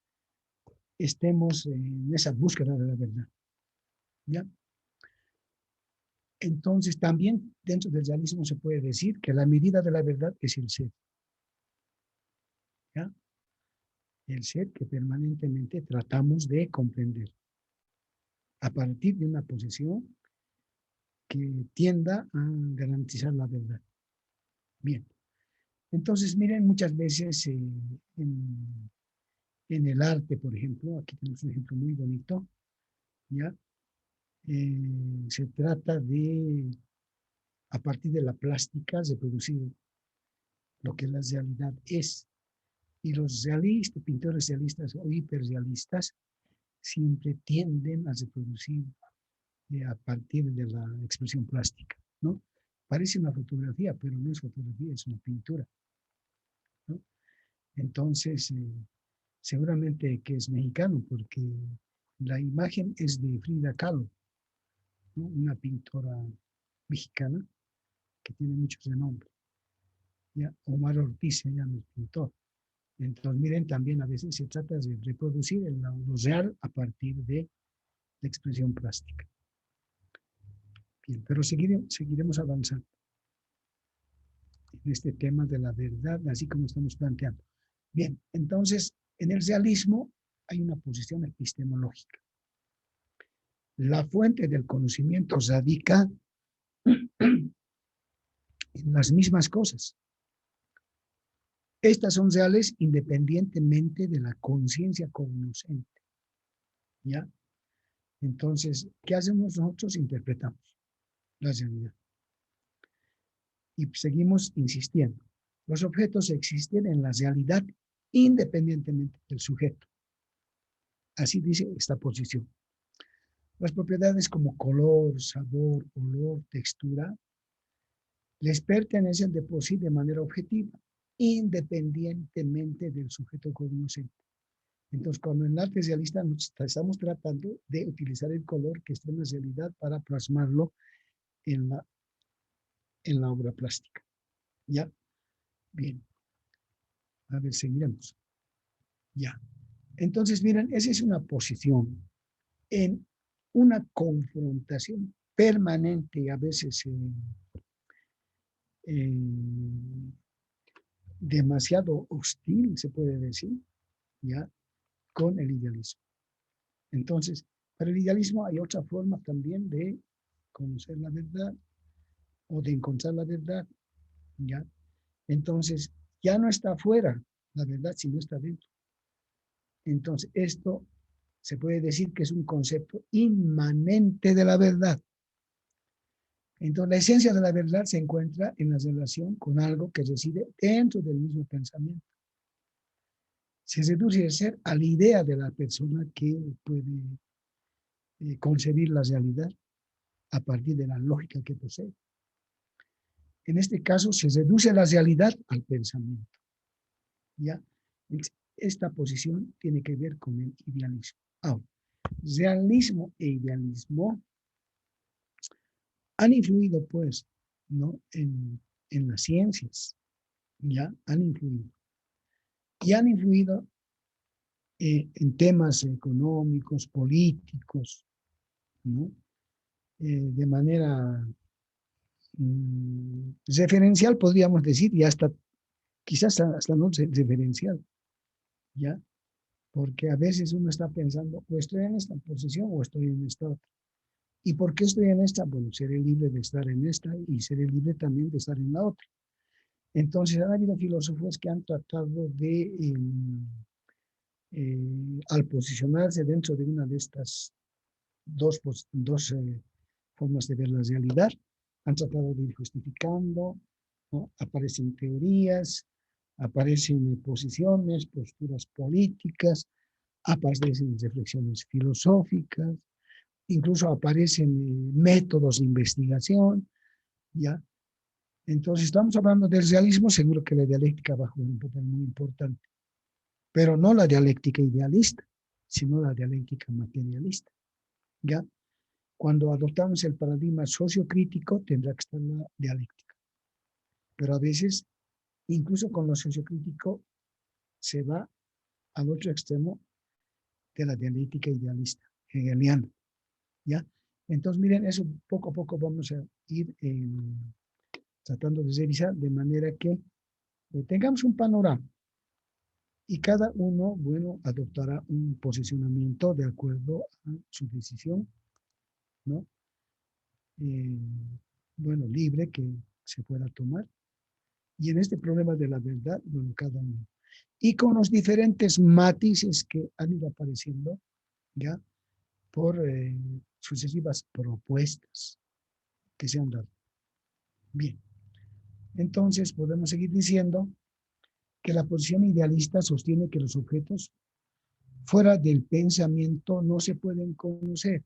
Speaker 2: estemos en esa búsqueda de la verdad, ¿ya? Entonces, también dentro del realismo se puede decir que la medida de la verdad es el ser, ¿ya? El ser que permanentemente tratamos de comprender a partir de una posición que tienda a garantizar la verdad. Bien, entonces miren, muchas veces en el arte, por ejemplo, aquí tenemos un ejemplo muy bonito, ¿ya? Se trata de, a partir de la plástica, reproducir lo que la realidad es. Y los realistas, pintores realistas o hiperrealistas, siempre tienden a reproducir a partir de la expresión plástica, ¿no? Parece una fotografía, pero no es fotografía, es una pintura, ¿no? Entonces, seguramente que es mexicano, porque la imagen es de Frida Kahlo, ¿no?, una pintora mexicana que tiene muchos renombre. ¿Ya? Omar Ortiz se llama el pintor. Entonces, miren, también a veces se trata de reproducir lo real a partir de la expresión plástica. Bien, pero seguiremos avanzando en este tema de la verdad, así como estamos planteando. Bien, entonces, en el realismo hay una posición epistemológica. La fuente del conocimiento radica en las mismas cosas. Estas son reales independientemente de la conciencia cognoscente, ¿ya? Entonces, ¿qué hacemos nosotros? Interpretamos la realidad. Y seguimos insistiendo. Los objetos existen en la realidad independientemente del sujeto. Así dice esta posición. Las propiedades como color, sabor, olor, textura, les pertenecen de por sí de manera objetiva, independientemente del sujeto cognoscente. Entonces, cuando en el arte realista estamos tratando de utilizar el color que está en la realidad para plasmarlo en la obra plástica. ¿Ya? Bien. A ver, seguiremos. Ya. Entonces, miren, esa es una posición en una confrontación permanente y a veces demasiado hostil, se puede decir, ya, con el idealismo. Entonces, para el idealismo hay otra forma también de conocer la verdad o de encontrar la verdad, ya. Entonces, ya no está afuera la verdad, sino está dentro. Entonces, esto se puede decir que es un concepto inmanente de la verdad. Entonces, la esencia de la verdad se encuentra en la relación con algo que reside dentro del mismo pensamiento. Se reduce el ser a la idea de la persona que puede concebir la realidad a partir de la lógica que posee. En este caso, se reduce la realidad al pensamiento. ¿Ya? Esta posición tiene que ver con el idealismo. Ahora, realismo e idealismo han influido, pues, ¿no? en las ciencias, ya han influido. Y han influido en temas económicos, políticos, ¿no? De manera referencial, podríamos decir, y hasta quizás hasta no referencial, ¿ya? Porque a veces uno está pensando, o estoy en esta posición o estoy en esta otra. ¿Y por qué estoy en esta? Bueno, seré libre de estar en esta y seré libre también de estar en la otra. Entonces, han habido filósofos que han tratado de, al posicionarse dentro de una de estas dos formas de ver la realidad, han tratado de ir justificando, ¿no? Aparecen teorías, aparecen posiciones, posturas políticas, aparecen reflexiones filosóficas, incluso aparecen métodos de investigación, ¿ya? Entonces, estamos hablando del realismo, seguro que la dialéctica va a jugar un papel muy importante, pero no la dialéctica idealista, sino la dialéctica materialista, ¿ya? Cuando adoptamos el paradigma sociocrítico, tendrá que estar la dialéctica. Pero a veces, incluso con lo sociocrítico, se va al otro extremo de la dialéctica idealista, hegeliana, ¿ya? Entonces, miren, eso poco a poco vamos a ir tratando de revisar de manera que tengamos un panorama y cada uno, bueno, adoptará un posicionamiento de acuerdo a su decisión, ¿no? Bueno, libre que se pueda tomar. Y en este problema de la verdad, bueno, cada uno. Y con los diferentes matices que han ido apareciendo, ¿ya? Por sucesivas propuestas que se han dado. Bien. Entonces, podemos seguir diciendo que la posición idealista sostiene que los objetos fuera del pensamiento no se pueden conocer.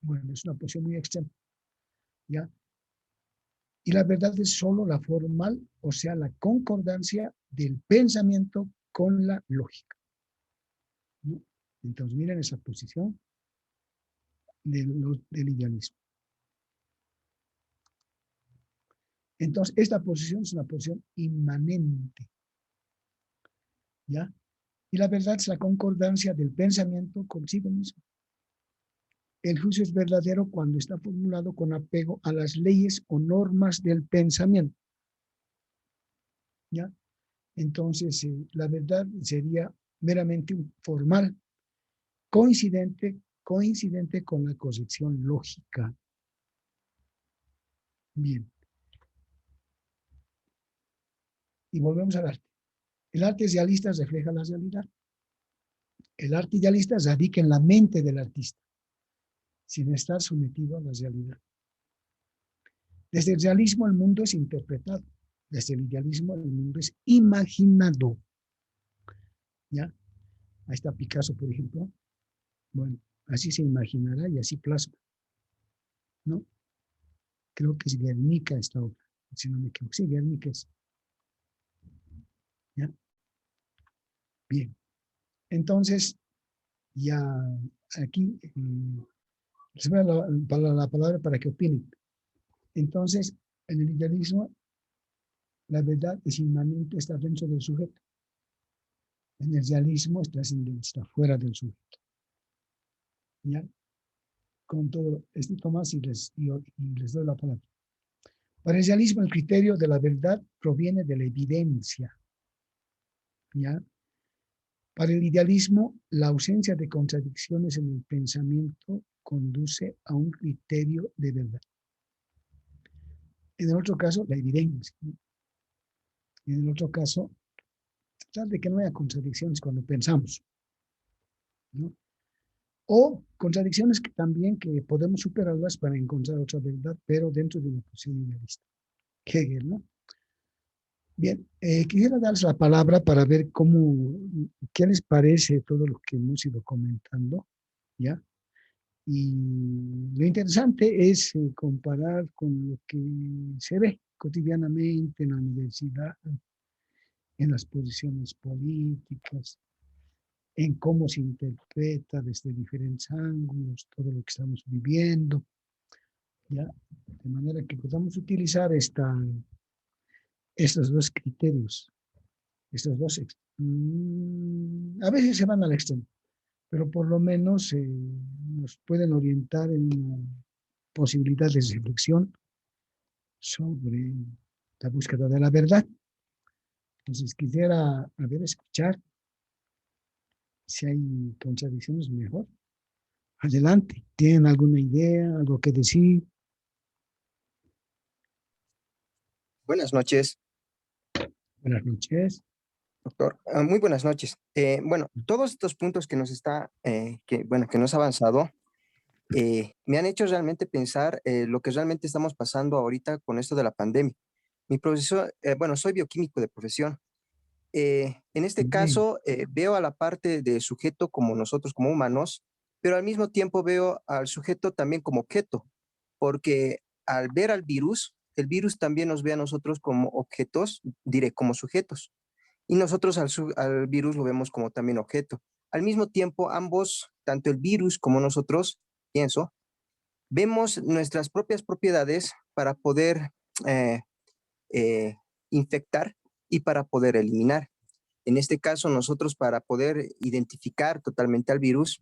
Speaker 2: Bueno, es una posición muy extrema, ¿ya? Y la verdad es solo la formal, o sea, la concordancia del pensamiento con la lógica, ¿no? Entonces, miren esa posición del idealismo. Entonces, esta posición es una posición inmanente, ¿ya? Y la verdad es la concordancia del pensamiento consigo mismo. El juicio es verdadero cuando está formulado con apego a las leyes o normas del pensamiento, ¿ya? Entonces, la verdad sería meramente formal, coincidente con la concepción lógica. Bien. Y volvemos al arte. El arte idealista refleja la realidad. El arte idealista radica en la mente del artista, sin estar sometido a la realidad. Desde el realismo el mundo es interpretado. Desde el idealismo el mundo es imaginado. ¿Ya? Ahí está Picasso, por ejemplo. Bueno, así se imaginará y así plasma, ¿no? Creo que es Guernica esta obra, si no me equivoco. Sí, Guernica es. ¿Ya? Bien. Entonces, ya aquí les voy a la palabra para que opinen. Entonces, en el idealismo, la verdad es inmanente, está dentro del sujeto. En el realismo está fuera del sujeto. ¿Ya? Con todo, esto más y les doy la palabra. Para el realismo, el criterio de la verdad proviene de la evidencia. ¿Ya? Para el idealismo, la ausencia de contradicciones en el pensamiento conduce a un criterio de verdad. En el otro caso, la evidencia. ¿No? En el otro caso, tratar de que no haya contradicciones cuando pensamos, ¿no? O contradicciones que también que podemos superarlas para encontrar otra verdad, pero dentro de una posición idealista. Hegel, ¿no? Bien, quisiera darles la palabra para ver qué les parece todo lo que hemos ido comentando, ¿ya? Y lo interesante es comparar con lo que se ve cotidianamente en la universidad, en las posiciones políticas, en cómo se interpreta desde diferentes ángulos todo lo que estamos viviendo, ¿ya? De manera que podamos utilizar estos dos criterios, estos dos, a veces se van al extremo, pero por lo menos nos pueden orientar en una posibilidad de reflexión sobre la búsqueda de la verdad. Entonces quisiera, escuchar si hay contradicciones mejor. Adelante, ¿tienen alguna idea, algo que decir?
Speaker 5: Buenas noches,
Speaker 2: Buenas noches.
Speaker 5: doctor. Muy buenas noches. Bueno, todos estos puntos que nos que nos ha avanzado, me han hecho realmente pensar lo que realmente estamos pasando ahorita con esto de la pandemia. Mi profesor, soy bioquímico de profesión. En este
Speaker 2: Bien.
Speaker 5: caso, veo a la parte de sujeto como nosotros, como humanos, pero al mismo tiempo veo al sujeto también como objeto, porque al ver al virus, el virus también nos ve a nosotros como objetos, diré, como sujetos. Y nosotros al virus lo vemos como también objeto. Al mismo tiempo, ambos, tanto el virus como nosotros, pienso, vemos nuestras propias propiedades para poder eh, infectar y para poder eliminar. En este caso, nosotros para poder identificar totalmente al virus,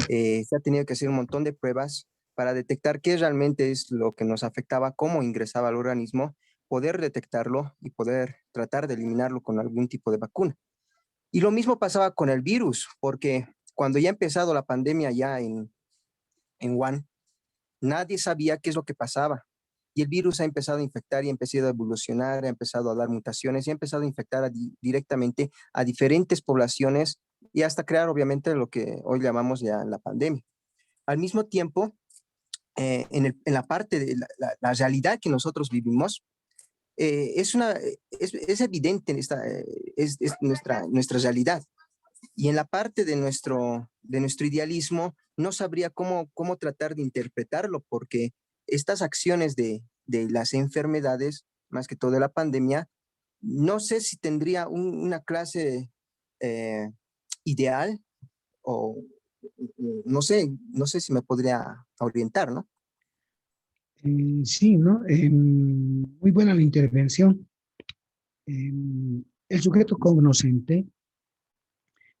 Speaker 5: se ha tenido que hacer un montón de pruebas para detectar qué realmente es lo que nos afectaba, cómo ingresaba al organismo, poder detectarlo y poder tratar de eliminarlo con algún tipo de vacuna. Y lo mismo pasaba con el virus, porque cuando ya ha empezado la pandemia ya en Wuhan, nadie sabía qué es lo que pasaba. Y el virus ha empezado a infectar y ha empezado a evolucionar, ha empezado a dar mutaciones y ha empezado a infectar directamente a diferentes poblaciones y hasta crear obviamente lo que hoy llamamos ya la pandemia. Al mismo tiempo, en la parte de la realidad que nosotros vivimos, es evidente, es nuestra realidad. Y en la parte de nuestro idealismo, no sabría cómo tratar de interpretarlo, porque estas acciones de las enfermedades, más que todo de la pandemia, no sé si tendría una clase eh, ideal o no sé si me podría orientar, ¿no?
Speaker 2: Sí, ¿no? Muy buena la intervención. El sujeto cognoscente,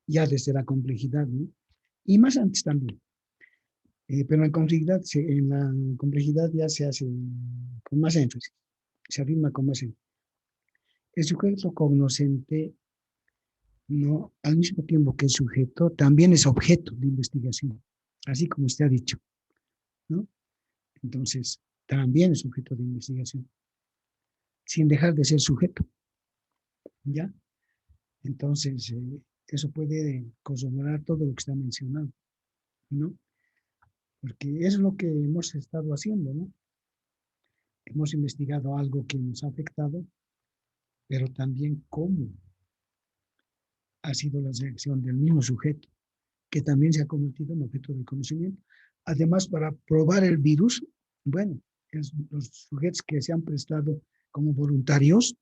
Speaker 2: ya desde la complejidad, ¿no? Y más antes también. Pero en la complejidad ya se hace con más énfasis, se afirma con más énfasis. El sujeto cognoscente, ¿no? Al mismo tiempo que el sujeto, también es objeto de investigación, así como usted ha dicho, ¿no? Entonces, también es sujeto de investigación, sin dejar de ser sujeto, ¿ya? Entonces, eso puede corroborar todo lo que está mencionado, ¿no? Porque es lo que hemos estado haciendo, ¿no? Hemos investigado algo que nos ha afectado, pero también cómo ha sido la reacción del mismo sujeto, que también se ha convertido en objeto de conocimiento. Además, para probar el virus, bueno, los sujetos que se han prestado como voluntarios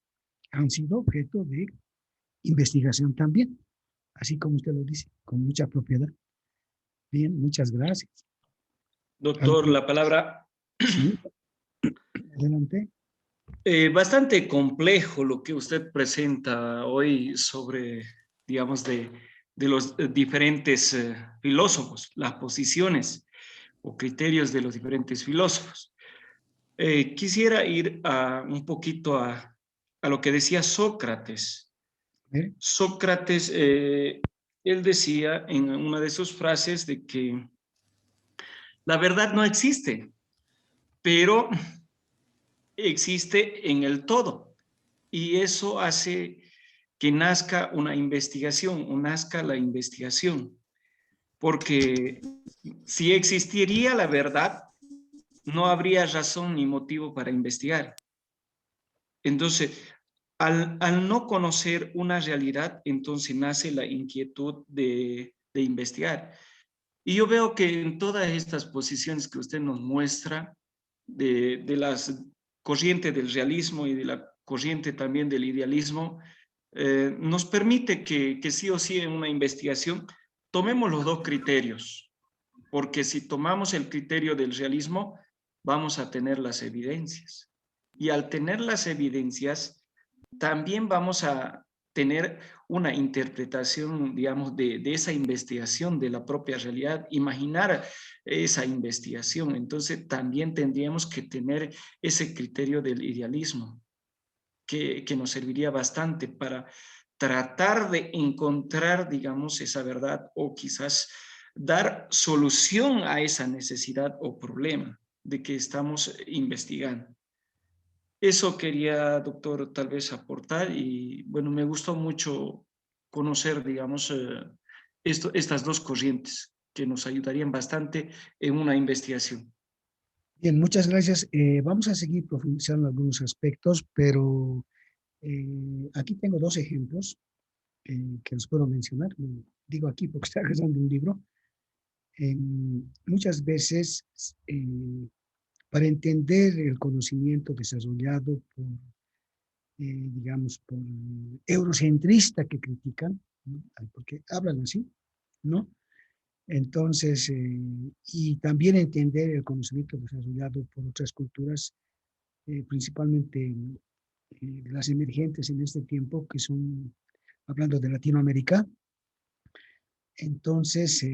Speaker 2: han sido objeto de investigación también, así como usted lo dice, con mucha propiedad. Bien, muchas gracias.
Speaker 3: Doctor, la palabra.
Speaker 2: Sí, adelante.
Speaker 3: Bastante complejo lo que usted presenta hoy sobre digamos, de los diferentes filósofos, las posiciones o criterios de los diferentes filósofos. Quisiera ir un poquito a lo que decía Sócrates.
Speaker 2: ¿Eh?
Speaker 3: Sócrates, él decía en una de sus frases de que la verdad no existe, pero existe en el todo. Y eso hace que nazca una investigación, o nazca la investigación. Porque si existiría la verdad, no habría razón ni motivo para investigar. Entonces, al no conocer una realidad, entonces nace la inquietud de investigar. Y yo veo que en todas estas posiciones que usted nos muestra, de las corrientes del realismo y de la corriente también del idealismo, nos permite que sí o sí en una investigación tomemos los dos criterios, porque si tomamos el criterio del realismo, vamos a tener las evidencias. Y al tener las evidencias, también vamos a tener una interpretación, digamos, de esa investigación de la propia realidad, imaginar esa investigación. Entonces, también tendríamos que tener ese criterio del idealismo, que nos serviría bastante para tratar de encontrar, digamos, esa verdad o quizás dar solución a esa necesidad o problema de que estamos investigando. Eso quería, doctor, tal vez aportar y bueno, me gustó mucho conocer, digamos, estas dos corrientes que nos ayudarían bastante en una investigación.
Speaker 2: Bien, muchas gracias. Vamos a seguir profundizando en algunos aspectos, pero aquí tengo dos ejemplos que los puedo mencionar. Digo aquí porque estoy agarrando un libro. Muchas veces, para entender el conocimiento desarrollado por, digamos, por eurocentrista que critican, ¿no? Porque hablan así, ¿no? Entonces, y también entender el conocimiento desarrollado por otras culturas, principalmente las emergentes en este tiempo, que son, hablando de Latinoamérica. Entonces,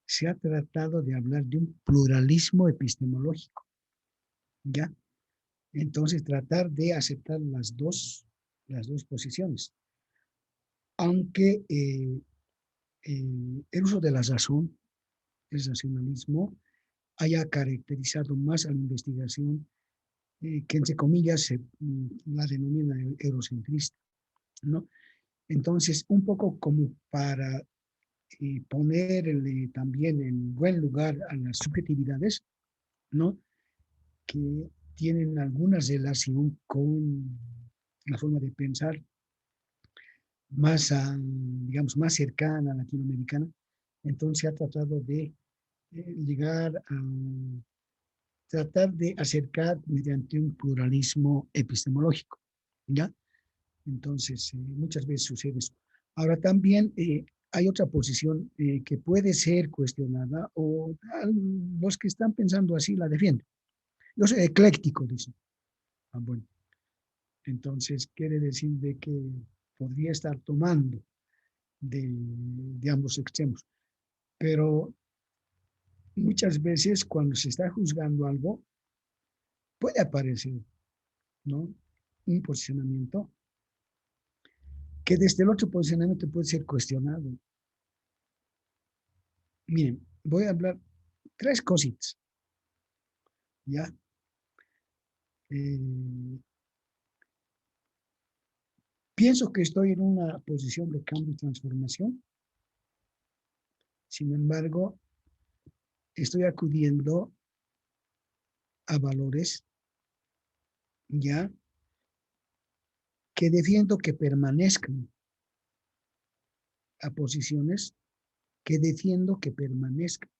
Speaker 2: se ha tratado de hablar de un pluralismo epistemológico, ¿ya? Entonces, tratar de aceptar las dos posiciones. Aunque el uso de la razón, el racionalismo, haya caracterizado más a la investigación, que entre comillas la denomina eurocentrista, ¿no? Entonces, un poco como para ponerle también en buen lugar a las subjetividades, ¿no? Que tienen alguna relación con la forma de pensar más, digamos, más cercana a latinoamericana. Entonces se ha tratado de llegar a tratar de acercar mediante un pluralismo epistemológico, ¿ya? Entonces, muchas veces sucede eso. Ahora también hay otra posición que puede ser cuestionada o los que están pensando así la defienden. Yo soy ecléctico, dicen. Bueno, entonces quiere decir de que podría estar tomando de ambos extremos. Pero muchas veces cuando se está juzgando algo, puede aparecer, ¿no? Un posicionamiento que desde el otro posicionamiento puede ser cuestionado. Miren, voy a hablar tres cositas, ¿ya? Pienso que estoy en una posición de cambio y transformación. Sin embargo, estoy acudiendo a valores, ¿ya? Que defiendo que permanezcan, a posiciones que defiendo que permanezcan.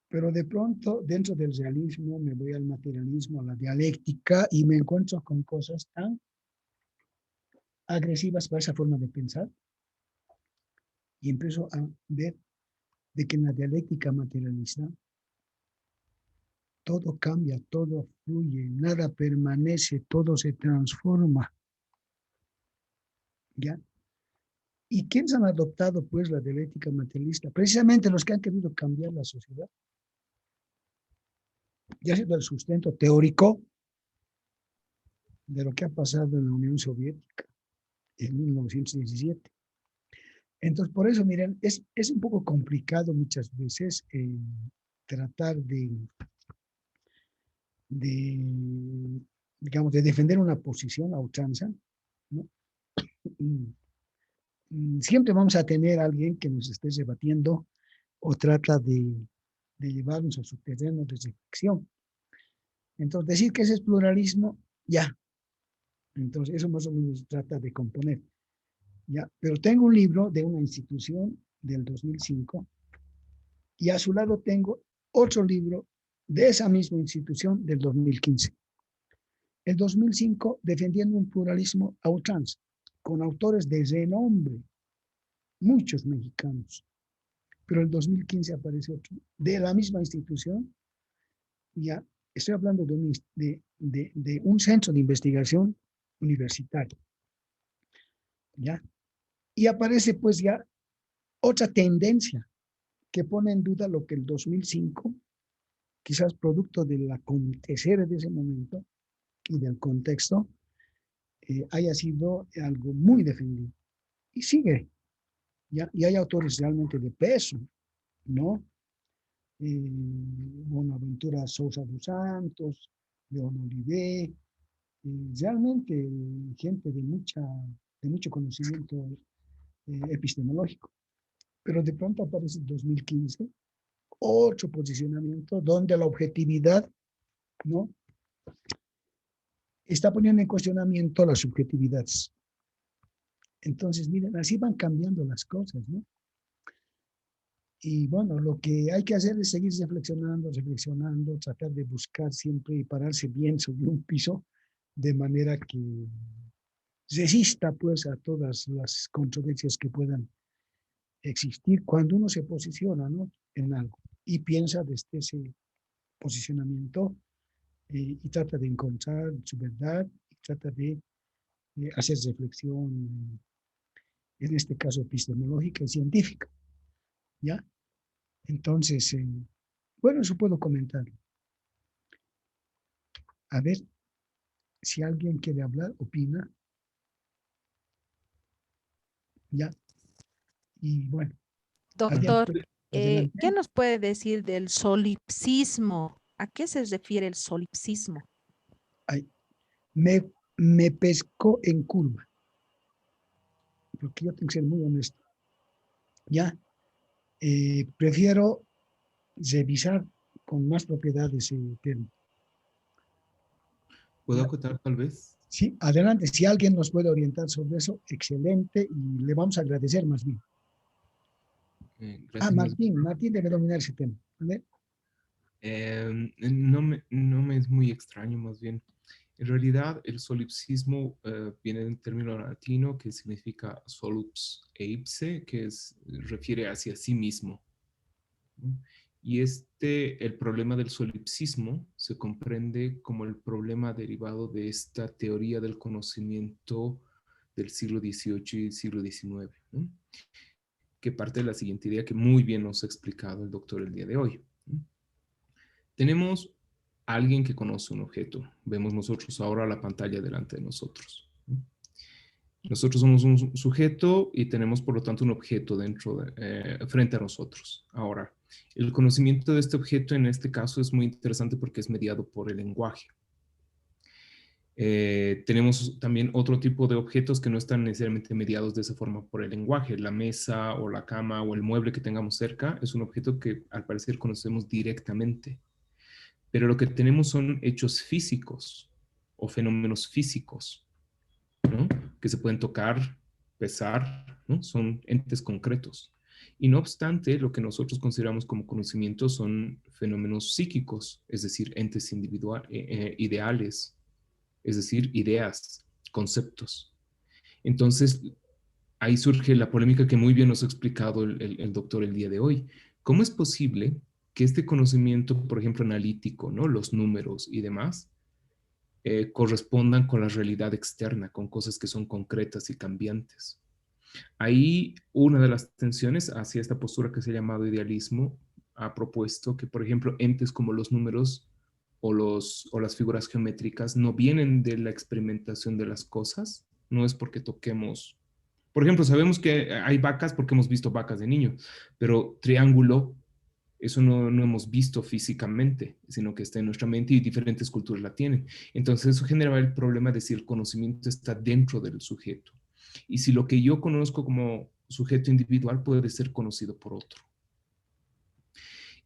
Speaker 2: Pero de pronto, dentro del realismo, me voy al materialismo, a la dialéctica, y me encuentro con cosas tan agresivas para esa forma de pensar, y empiezo a ver de que en la dialéctica materialista todo cambia, todo fluye, nada permanece, todo se transforma, ¿ya? ¿Y quiénes han adoptado pues la dialéctica materialista? Precisamente los que han querido cambiar la sociedad. Ya ha sido el sustento teórico de lo que ha pasado en la Unión Soviética en 1917. Entonces, por eso, miren, es un poco complicado muchas veces tratar digamos, de defender una posición a ultranza, ¿no? Siempre vamos a tener a alguien que nos esté debatiendo o trata de llevarnos a su terreno de reflexión. Entonces, decir que ese es pluralismo, ya. Entonces, eso más o menos trata de componer. Ya. Pero tengo un libro de una institución del 2005 y a su lado tengo otro libro de esa misma institución del 2015. El 2005 defendiendo un pluralismo a ultranza, con autores de renombre, muchos mexicanos. Pero el 2015 aparece otro, de la misma institución, ya estoy hablando de un centro de investigación universitario, ¿ya? Y aparece pues ya otra tendencia que pone en duda lo que el 2005, quizás producto del acontecer de ese momento y del contexto, haya sido algo muy defendido. Y sigue, ¿ya? Y hay autores realmente de peso, ¿no? Bonaventura Sousa dos Santos, León Olivé, realmente gente de mucho conocimiento epistemológico. Pero de pronto aparece en 2015 otro posicionamiento donde la objetividad, ¿no?, está poniendo en cuestionamiento las subjetividades. Entonces, miren, así van cambiando las cosas, ¿no? Y bueno, lo que hay que hacer es seguir reflexionando, tratar de buscar siempre y pararse bien sobre un piso de manera que resista pues a todas las controversias que puedan existir cuando uno se posiciona, ¿no?, en algo y piensa desde ese posicionamiento y trata de encontrar su verdad y trata de hacer reflexión, en este caso epistemológica y científica, ¿ya? Entonces, bueno, eso puedo comentar. A ver si alguien quiere hablar, opina, ¿ya? Y bueno, alguien,
Speaker 7: Doctor,
Speaker 2: adelante.
Speaker 7: ¿qué nos puede decir del solipsismo? ¿A qué se refiere el solipsismo?
Speaker 2: Ay, me pescó en curva, porque yo tengo que ser muy honesto, ¿ya? Prefiero revisar con más propiedad ese tema.
Speaker 8: ¿Puedo
Speaker 2: ¿Ya?
Speaker 8: acotar tal vez?
Speaker 2: Sí, adelante. Si alguien nos puede orientar sobre eso, excelente, y le vamos a agradecer más bien.
Speaker 8: Gracias.
Speaker 2: Martín debe dominar ese tema. ¿Vale?
Speaker 8: No me es muy extraño, más bien. En realidad, el solipsismo viene de un término latino que significa solups eipse, refiere hacia sí mismo, ¿no? Y el problema del solipsismo se comprende como el problema derivado de esta teoría del conocimiento del siglo XVIII y siglo XIX, ¿no?, que parte de la siguiente idea que muy bien nos ha explicado el doctor el día de hoy, ¿no? Tenemos a alguien que conoce un objeto. Vemos nosotros ahora la pantalla delante de nosotros, ¿no? Nosotros somos un sujeto y tenemos, por lo tanto, un objeto frente a nosotros. Ahora, el conocimiento de este objeto en este caso es muy interesante porque es mediado por el lenguaje. Tenemos también otro tipo de objetos que no están necesariamente mediados de esa forma por el lenguaje. La mesa o la cama o el mueble que tengamos cerca es un objeto que al parecer conocemos directamente. Pero lo que tenemos son hechos físicos o fenómenos físicos, ¿no?, que se pueden tocar, pesar, ¿no? Son entes concretos. Y no obstante, lo que nosotros consideramos como conocimiento son fenómenos psíquicos, es decir, entes ideales, es decir, ideas, conceptos. Entonces, ahí surge la polémica que muy bien nos ha explicado el doctor el día de hoy. ¿Cómo es posible que este conocimiento, por ejemplo, analítico, ¿no?, los números y demás, correspondan con la realidad externa, con cosas que son concretas y cambiantes? Ahí una de las tensiones hacia esta postura que se ha llamado idealismo ha propuesto que, por ejemplo, entes como los números o las figuras geométricas no vienen de la experimentación de las cosas, no es porque toquemos. Por ejemplo, sabemos que hay vacas porque hemos visto vacas de niño, pero triángulo, eso no hemos visto físicamente, sino que está en nuestra mente y diferentes culturas la tienen. Entonces eso genera el problema de si el conocimiento está dentro del sujeto. Y si lo que yo conozco como sujeto individual puede ser conocido por otro.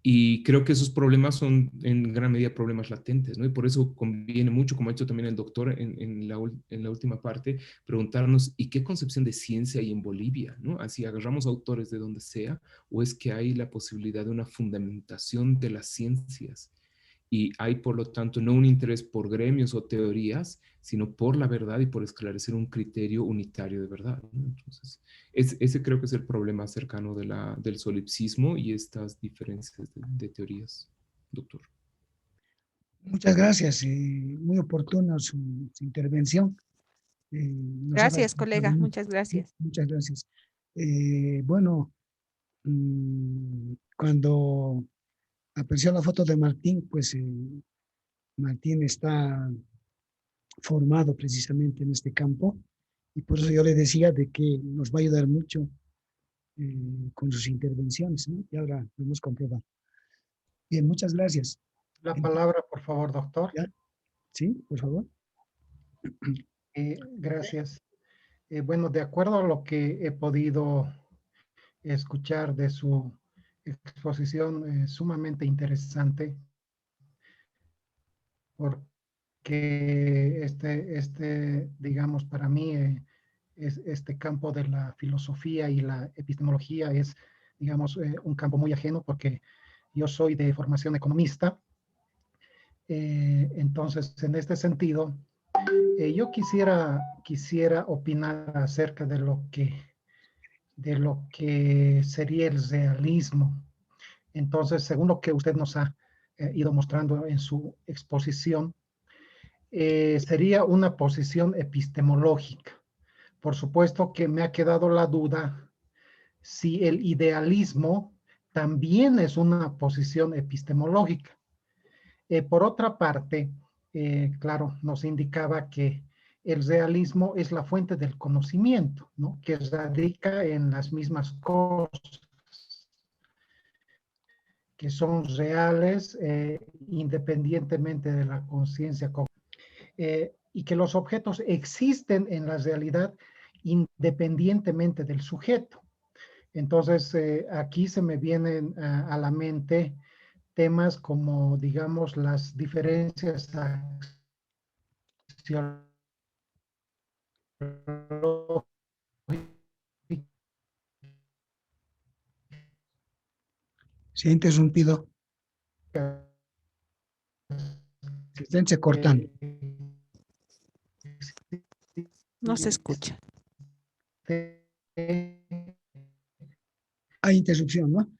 Speaker 8: Y creo que esos problemas son en gran medida problemas latentes, ¿no? Y por eso conviene mucho, como ha hecho también el doctor en la última parte, preguntarnos, ¿y qué concepción de ciencia hay en Bolivia, ¿no? Así agarramos autores de donde sea, o es que hay la posibilidad de una fundamentación de las ciencias. Y hay, por lo tanto, no un interés por gremios o teorías, sino por la verdad y por esclarecer un criterio unitario de verdad, ¿no? Entonces, ese creo que es el problema cercano del solipsismo y estas diferencias de teorías, doctor.
Speaker 2: Muchas gracias. Muy oportuna su intervención. Nos ha
Speaker 7: Gracias,
Speaker 2: facilitado
Speaker 7: colega.
Speaker 2: mucho.
Speaker 7: Muchas gracias.
Speaker 2: Muchas gracias. Bueno, cuando apareció la foto de Martín, pues Martín está formado precisamente en este campo y por eso yo le decía de que nos va a ayudar mucho con sus intervenciones, ¿no? Y ahora lo hemos comprobado. Bien, muchas gracias.
Speaker 9: La palabra, por favor, doctor.
Speaker 2: ¿Ya? Sí, por favor.
Speaker 9: Gracias. Bueno, de acuerdo a lo que he podido escuchar de su exposición, sumamente interesante, porque digamos, para mí, este campo de la filosofía y la epistemología es, digamos, un campo muy ajeno, porque yo soy de formación economista. Entonces, en este sentido, yo quisiera opinar acerca de lo que sería el realismo. Entonces, según lo que usted nos ha ido mostrando en su exposición, sería una posición epistemológica. Por supuesto que me ha quedado la duda si el idealismo también es una posición epistemológica. Por otra parte, claro, nos indicaba que el realismo es la fuente del conocimiento, ¿no? Que radica en las mismas cosas, que son reales independientemente de la conciencia y que los objetos existen en la realidad independientemente del sujeto. Entonces, aquí se me vienen a la mente temas como, digamos, las diferencias axiológicas.
Speaker 2: Se ha interrumpido. Se está entrecortando.
Speaker 7: No se escucha.
Speaker 2: Hay interrupción, ¿no?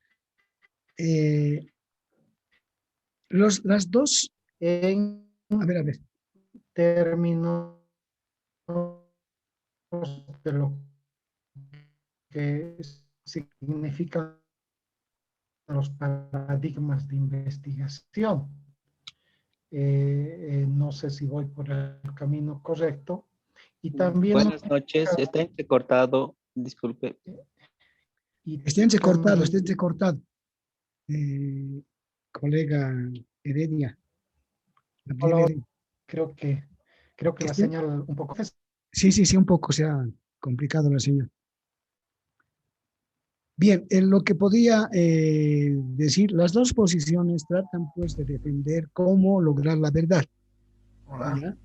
Speaker 2: Las dos,
Speaker 9: En
Speaker 2: a ver.
Speaker 9: términos de lo que significan los paradigmas de investigación. No sé si voy por el camino correcto. Y también...
Speaker 10: Buenas noches, está entrecortado, disculpe.
Speaker 2: Está entrecortado. Colega Heredia.
Speaker 9: Hola, creo que la señal un poco...
Speaker 2: Sí, un poco se ha complicado la señal. Bien, en lo que podía decir, las dos posiciones tratan pues de defender cómo lograr la verdad. ¿Ya?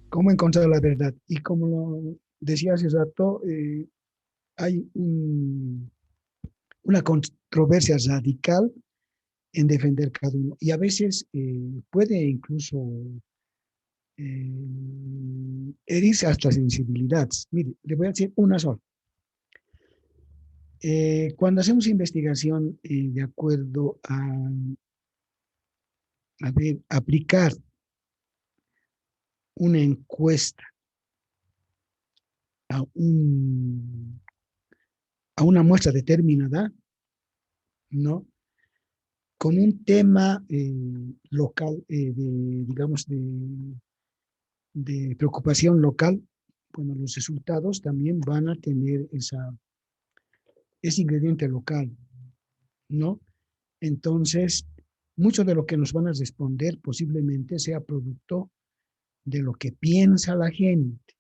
Speaker 2: Cómo encontrar la verdad. Y como lo decía hace rato, hay una controversia radical en defender cada uno. Y a veces puede incluso herirse hasta sensibilidades. Mire, le voy a decir una sola. Cuando hacemos investigación de acuerdo a aplicar una encuesta a un a una muestra determinada, ¿no? Con un tema local, digamos, de preocupación local, bueno, los resultados también van a tener ese ingrediente local, ¿no? Entonces, mucho de lo que nos van a responder posiblemente sea producto de lo que piensa la gente,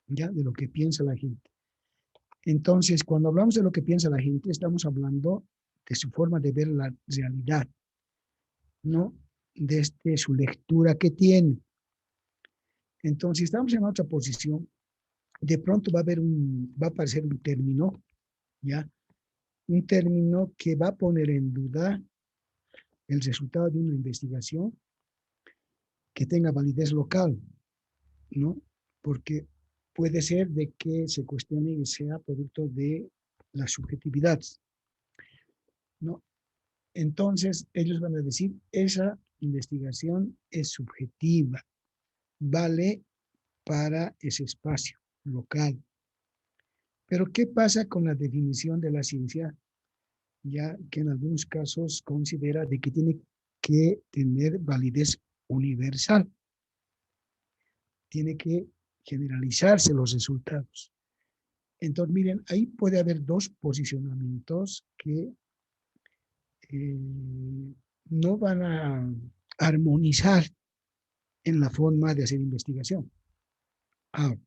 Speaker 2: ¿ya? De lo que piensa la gente. Entonces, cuando hablamos de lo que piensa la gente, estamos hablando de su forma de ver la realidad, ¿no? Desde su lectura que tiene. Entonces, si estamos en otra posición, de pronto va a aparecer un término, ¿ya? Un término que va a poner en duda el resultado de una investigación que tenga validez local, ¿no? Porque puede ser de que se cuestione y sea producto de la subjetividad, ¿no? Entonces, ellos van a decir, esa investigación es subjetiva, vale para ese espacio local. Pero, ¿qué pasa con la definición de la ciencia? Ya que en algunos casos considera de que tiene que tener validez universal. Tiene que generalizarse los resultados. Entonces, miren, ahí puede haber dos posicionamientos que no van a armonizar en la forma de hacer investigación. Ahora,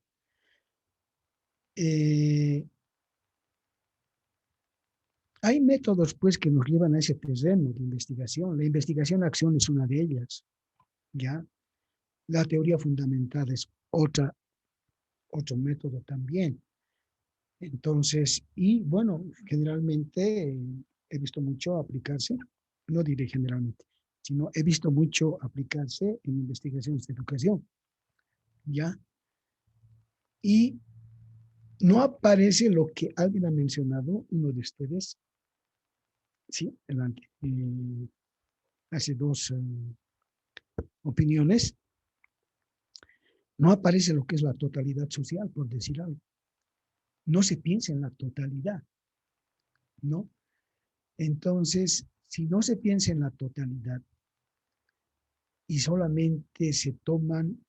Speaker 2: hay métodos pues que nos llevan a ese terreno de investigación. La investigación-acción es una de ellas, ¿ya? La teoría fundamental es otro método también. Entonces, y bueno, generalmente he visto mucho aplicarse, no diré generalmente, sino he visto mucho aplicarse en investigaciones de educación, ¿ya? Y no aparece lo que alguien ha mencionado, uno de ustedes, sí, adelante, hace dos opiniones, no aparece lo que es la totalidad social, por decir algo. No se piensa en la totalidad, ¿no? Entonces, si no se piensa en la totalidad y solamente se toman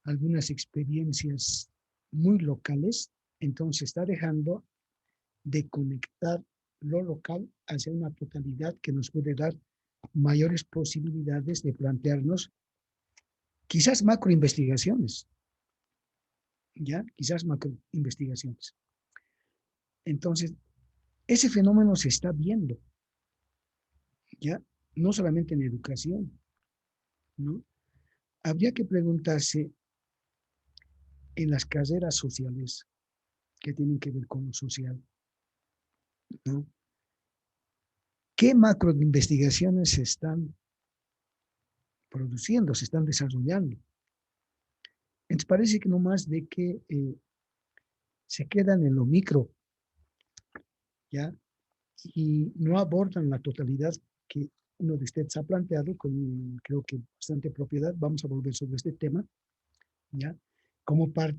Speaker 2: algunas experiencias muy locales, entonces está dejando de conectar lo local hacia una totalidad que nos puede dar mayores posibilidades de plantearnos quizás macroinvestigaciones, ¿ya? Quizás macroinvestigaciones. Entonces, ese fenómeno se está viendo, ¿ya? No solamente en educación, ¿no? Habría que preguntarse en las carreras sociales que tienen que ver con lo social, ¿no? ¿Qué macroinvestigaciones se están produciendo, se están desarrollando? Entonces parece que no más de que se quedan en lo micro, ¿ya? Y no abordan la totalidad que uno de ustedes ha planteado con, creo que bastante propiedad. Vamos a volver sobre este tema, ¿ya? Como para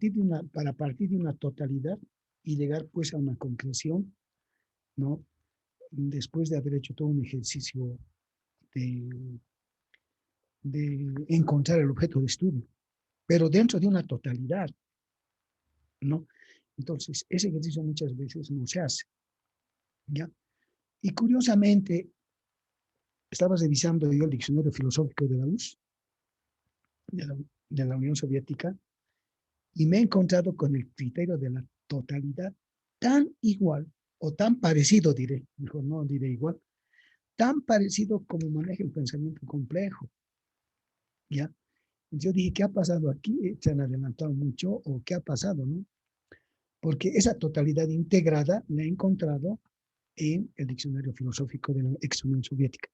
Speaker 2: partir de una totalidad y llegar pues a una concreción, ¿no? Después de haber hecho todo un ejercicio de encontrar el objeto de estudio, pero dentro de una totalidad, ¿no? Entonces, ese ejercicio muchas veces no se hace, ¿ya? Y curiosamente, estaba revisando yo el diccionario filosófico de la URSS, de la Unión Soviética, y me he encontrado con el criterio de la totalidad tan igual, o tan parecido, diré, mejor no diré igual, tan parecido como maneja el pensamiento complejo, ¿ya? Yo dije, ¿qué ha pasado aquí? ¿Se han adelantado mucho o qué ha pasado, no? Porque esa totalidad integrada la he encontrado en el diccionario filosófico de la ex Unión Soviética,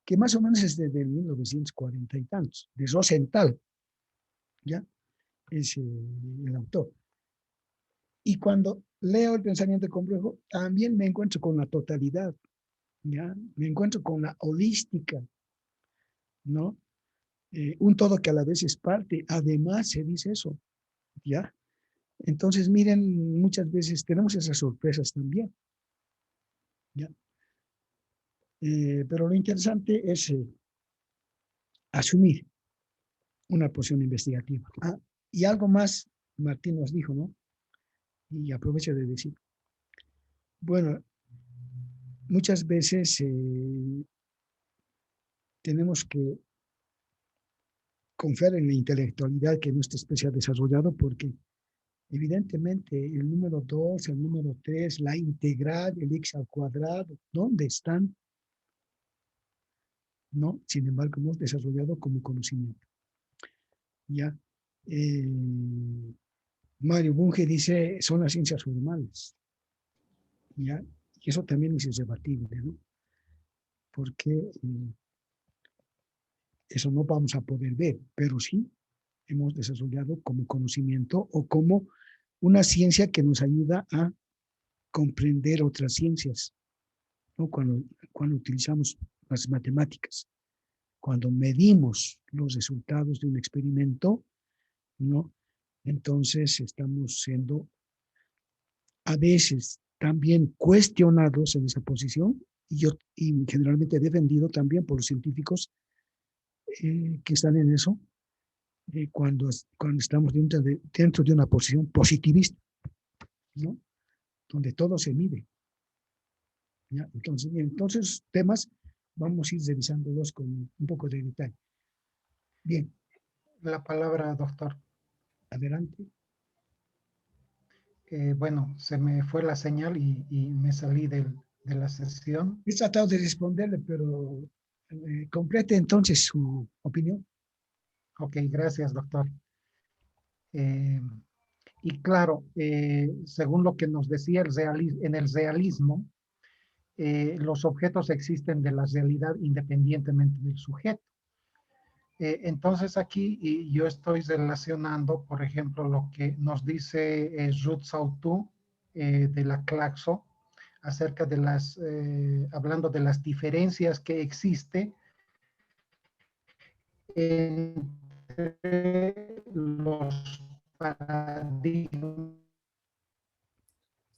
Speaker 2: que más o menos es desde 1940 y tantos, de Rosenthal, ¿ya? Es el autor. Y cuando leo el pensamiento complejo, también me encuentro con la totalidad, ¿ya? Me encuentro con la holística, ¿no? Un todo que a la vez es parte. Además, se dice eso, ¿ya? Entonces, miren, muchas veces tenemos esas sorpresas también. ¿Ya? Pero lo interesante es asumir una posición investigativa. Ah, y algo más, Martín nos dijo, ¿no? Y aprovecho de decir, bueno, muchas veces tenemos que confiar en la intelectualidad que nuestra especie ha desarrollado porque evidentemente el número 2, el número 3, la integral, el x al cuadrado, ¿dónde están? No, sin embargo, hemos desarrollado como conocimiento. ¿Ya? Mario Bunge dice, son las ciencias formales. ¿Ya? Y eso también es debatible, ¿no? Porque eso no vamos a poder ver, pero sí hemos desarrollado como conocimiento o como una ciencia que nos ayuda a comprender otras ciencias, ¿no? Cuando utilizamos las matemáticas, cuando medimos los resultados de un experimento, ¿no? Entonces estamos siendo a veces también cuestionados en esa posición y generalmente defendido también por los científicos que están en eso cuando estamos dentro de una posición positivista, ¿no? Donde todo se mide. ¿Ya? Entonces, temas vamos a ir revisándolos con un poco de detalle. Bien.
Speaker 9: La palabra, doctor.
Speaker 2: Adelante.
Speaker 9: Bueno, se me fue la señal y me salí de la sesión.
Speaker 2: He tratado de responderle, pero complete entonces su opinión.
Speaker 9: Ok, gracias, doctor. Y claro, según lo que nos decía en el realismo, los objetos existen de la realidad independientemente del sujeto. Entonces aquí yo estoy relacionando, por ejemplo, lo que nos dice Ruth Sautu de la Claxo, acerca de hablando de las diferencias que existe entre los paradigmas.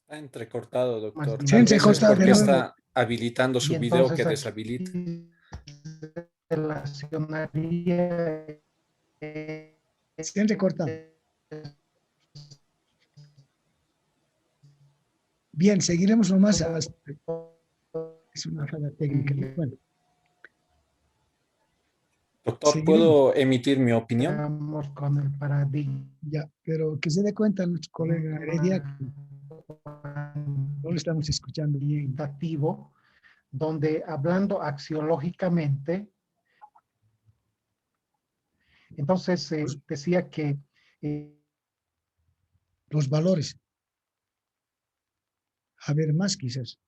Speaker 11: Está entrecortado, doctor.
Speaker 2: Se ha
Speaker 11: Tal vez es
Speaker 2: entrecortado de
Speaker 11: porque
Speaker 2: nuevo.
Speaker 11: está habilitando su video que deshabilita.
Speaker 9: Relacionaría
Speaker 2: se ha entrecortado. Bien, seguiremos nomás. Es una falla técnica. Bueno.
Speaker 11: Doctor,
Speaker 2: Seguiremos.
Speaker 11: ¿puedo emitir mi opinión?
Speaker 9: Vamos con el paradigma.
Speaker 2: Ya, pero que se dé cuenta nuestro colega Heredia que no lo estamos escuchando bien.
Speaker 9: Donde hablando axiológicamente, entonces decía que
Speaker 2: los valores. A ver, más quizás.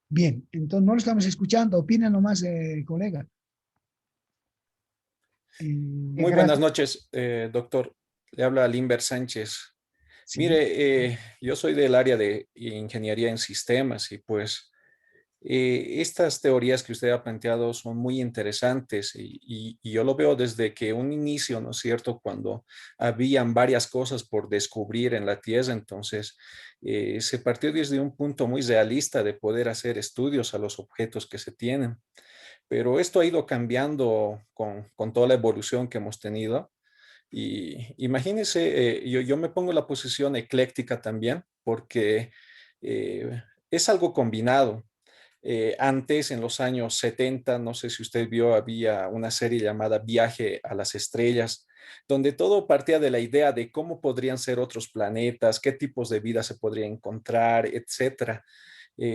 Speaker 2: Bien, entonces no lo estamos escuchando. Opina nomás, colega.
Speaker 11: Muy buenas noches, doctor. Le habla Limber Sánchez. Sí. Mire, yo soy del área de ingeniería en sistemas y pues estas teorías que usted ha planteado son muy interesantes y yo lo veo desde que un inicio, ¿no es cierto?, cuando habían varias cosas por descubrir en la Tierra, entonces se partió desde un punto muy realista de poder hacer estudios a los objetos que se tienen. Pero esto ha ido cambiando con toda la evolución que hemos tenido. Y imagínense, yo me pongo en la posición ecléctica también, porque es algo combinado. Antes, en los años 70, no sé si usted vio, había una serie llamada Viaje a las Estrellas, donde todo partía de la idea de cómo podrían ser otros planetas, qué tipos de vida se podría encontrar, etcétera.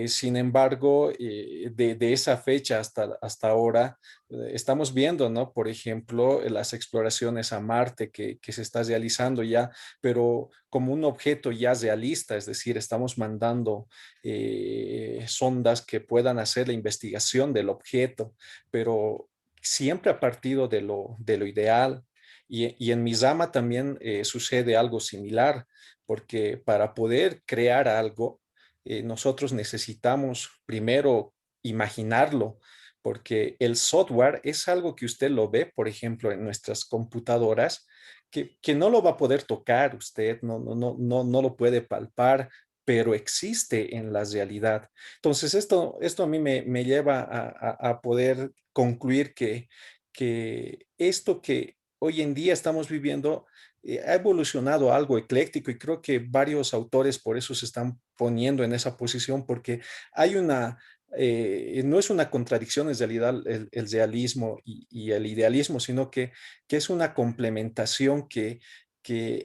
Speaker 11: Sin embargo, de esa fecha hasta ahora, estamos viendo, ¿no? Por ejemplo, las exploraciones a Marte que se está realizando ya, pero como un objeto ya realista, es decir, estamos mandando sondas que puedan hacer la investigación del objeto, pero siempre a partir de lo ideal. Y en mi rama también sucede algo similar, porque para poder crear algo, nosotros necesitamos primero imaginarlo, porque el software es algo que usted lo ve, por ejemplo, en nuestras computadoras, que no lo va a poder tocar usted, no lo puede palpar, pero existe en la realidad. Entonces, esto a mí me lleva a poder concluir que esto que hoy en día estamos viviendo ha evolucionado a algo ecléctico y creo que varios autores por eso se están poniendo en esa posición porque hay no es una contradicción en realidad el realismo y el idealismo, sino que es una complementación que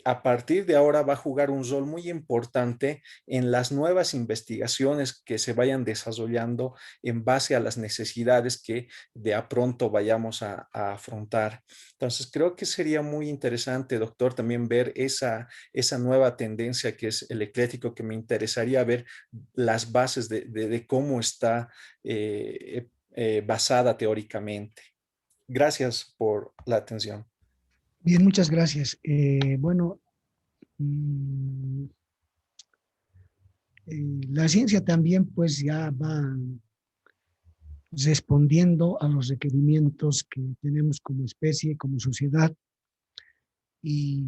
Speaker 11: a partir de ahora va a jugar un rol muy importante en las nuevas investigaciones que se vayan desarrollando en base a las necesidades que de a pronto vayamos a afrontar. Entonces, creo que sería muy interesante, doctor, también ver esa nueva tendencia que es el ecléctico, que me interesaría ver las bases de cómo está basada teóricamente. Gracias por la atención.
Speaker 2: Bien, muchas gracias. Bueno, mm, la ciencia también pues ya va respondiendo a los requerimientos que tenemos como especie, como sociedad, y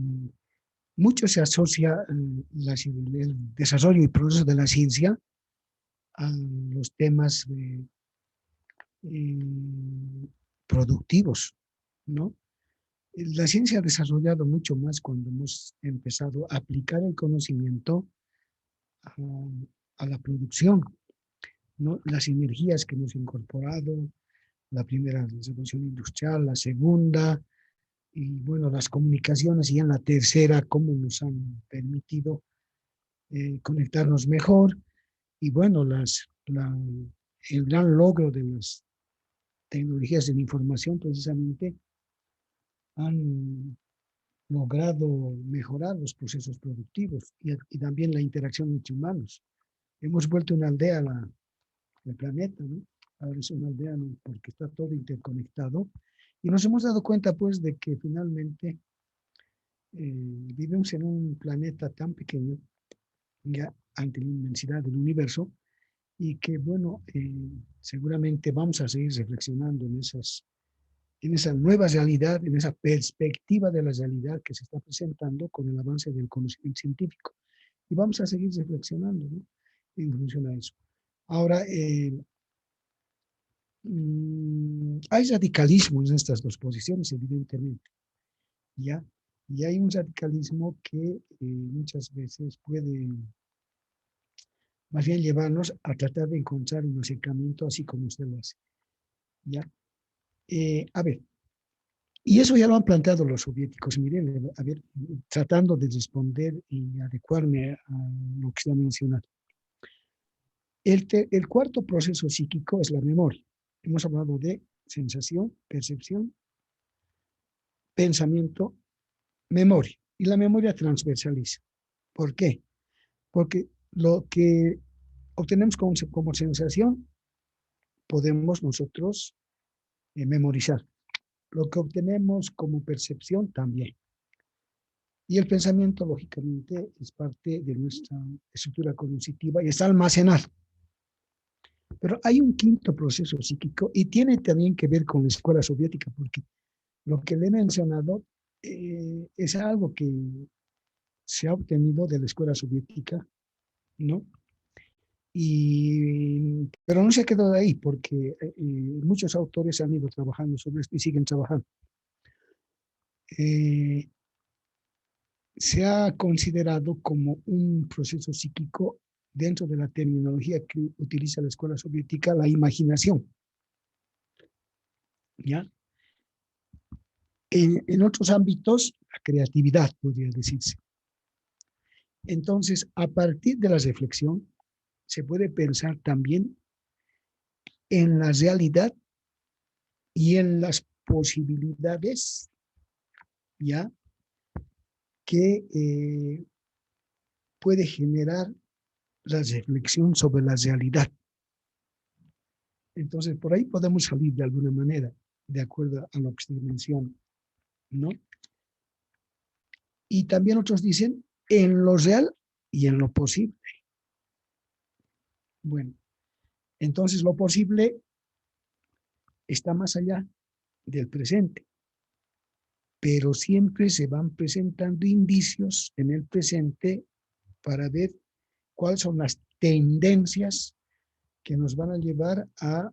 Speaker 2: mucho se asocia el desarrollo y progreso de la ciencia a los temas productivos, ¿no? La ciencia ha desarrollado mucho más cuando hemos empezado a aplicar el conocimiento a la producción, ¿no? Las energías que hemos incorporado, la primera revolución industrial, la segunda, y bueno, las comunicaciones, y en la tercera, cómo nos han permitido conectarnos mejor, y bueno, el gran logro de las tecnologías de la información precisamente han logrado mejorar los procesos productivos y también la interacción entre humanos. Hemos vuelto una aldea al planeta, ¿no? Ahora es una aldea, ¿no? Porque está todo interconectado y nos hemos dado cuenta pues de que finalmente vivimos en un planeta tan pequeño ya ante la inmensidad del universo y que bueno, seguramente vamos a seguir reflexionando en esa nueva realidad, en esa perspectiva de la realidad que se está presentando con el avance del conocimiento científico. Y vamos a seguir reflexionando, ¿no? En función a eso. Ahora, hay radicalismo en estas dos posiciones, evidentemente, ¿ya? Y hay un radicalismo que muchas veces puede más bien llevarnos a tratar de encontrar un acercamiento así como usted lo hace, ¿ya? A ver, y eso ya lo han planteado los soviéticos. Miren, a ver, tratando de responder y adecuarme a lo que se ha mencionado. El cuarto proceso psíquico es la memoria. Hemos hablado de sensación, percepción, pensamiento, memoria. Y la memoria transversaliza. ¿Por qué? Porque lo que obtenemos como sensación, podemos nosotros memorizar. Lo que obtenemos como percepción también. Y el pensamiento, lógicamente, es parte de nuestra estructura cognitiva y está almacenado. Pero hay un quinto proceso psíquico y tiene también que ver con la escuela soviética, porque lo que le he mencionado es algo que se ha obtenido de la escuela soviética, ¿no? Pero no se ha quedado ahí, porque muchos autores han ido trabajando sobre esto y siguen trabajando. Se ha considerado como un proceso psíquico dentro de la terminología que utiliza la escuela soviética, la imaginación. ¿Ya? En otros ámbitos, la creatividad, podría decirse. Entonces, a partir de la reflexión, se puede pensar también en la realidad y en las posibilidades, ¿ya? Que puede generar la reflexión sobre la realidad. Entonces, por ahí podemos salir de alguna manera, de acuerdo a lo que se menciona, ¿no? Y también otros dicen en lo real y en lo posible. Bueno, entonces lo posible está más allá del presente, pero siempre se van presentando indicios en el presente para ver cuáles son las tendencias que nos van a llevar a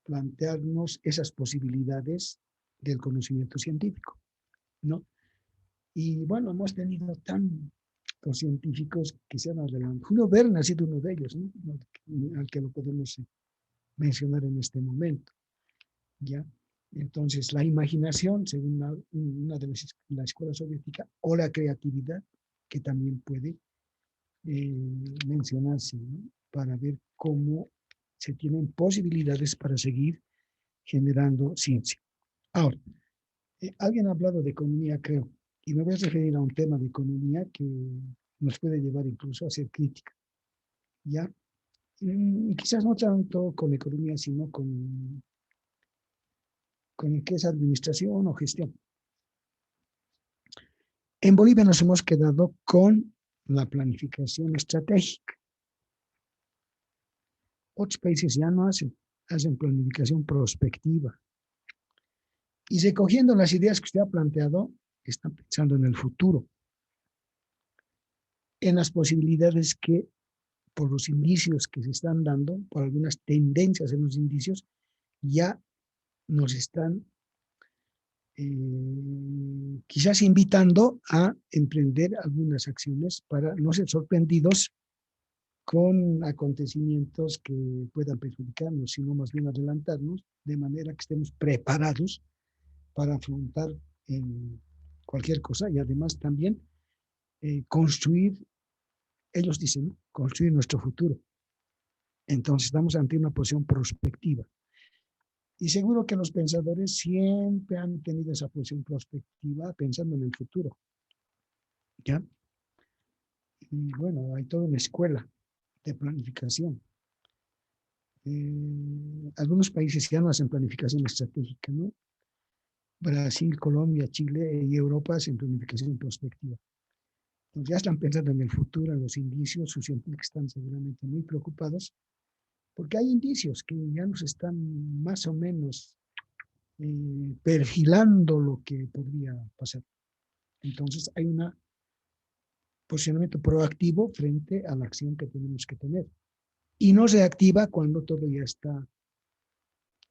Speaker 2: plantearnos esas posibilidades del conocimiento científico, ¿no? Y bueno, hemos tenido tantos científicos que se han adelantado. Julio Verne ha sido uno de ellos, ¿no? Al que lo podemos mencionar en este momento, ¿ya? Entonces, la imaginación, según una de la escuela soviética, o la creatividad, que también puede mencionarse, ¿no? Para ver cómo se tienen posibilidades para seguir generando ciencia. Ahora, alguien ha hablado de economía, creo, y me voy a referir a un tema de economía que nos puede llevar incluso a ser crítica, ¿ya? Quizás no tanto con economía, sino con qué es administración o gestión. En Bolivia nos hemos quedado con la planificación estratégica. Otros países ya no hacen planificación prospectiva. Y recogiendo las ideas que usted ha planteado, están pensando en el futuro, en las posibilidades que, por los indicios que se están dando, por algunas tendencias en los indicios, ya nos están quizás invitando a emprender algunas acciones para no ser sorprendidos con acontecimientos que puedan perjudicarnos, sino más bien adelantarnos, de manera que estemos preparados para afrontar cualquier cosa y además también construir, ellos dicen, ¿no? Construir nuestro futuro. Entonces estamos ante una posición prospectiva. Y seguro que los pensadores siempre han tenido esa posición prospectiva pensando en el futuro, ¿ya? Y bueno, hay toda una escuela de planificación. Algunos países ya no hacen planificación estratégica, ¿no? Brasil, Colombia, Chile y Europa hacen planificación prospectiva. Entonces ya están pensando en el futuro, en los indicios, sus científicos están seguramente muy preocupados, porque hay indicios que ya nos están más o menos perfilando lo que podría pasar. Entonces hay un posicionamiento proactivo frente a la acción que tenemos que tener. Y no se activa cuando todo ya está,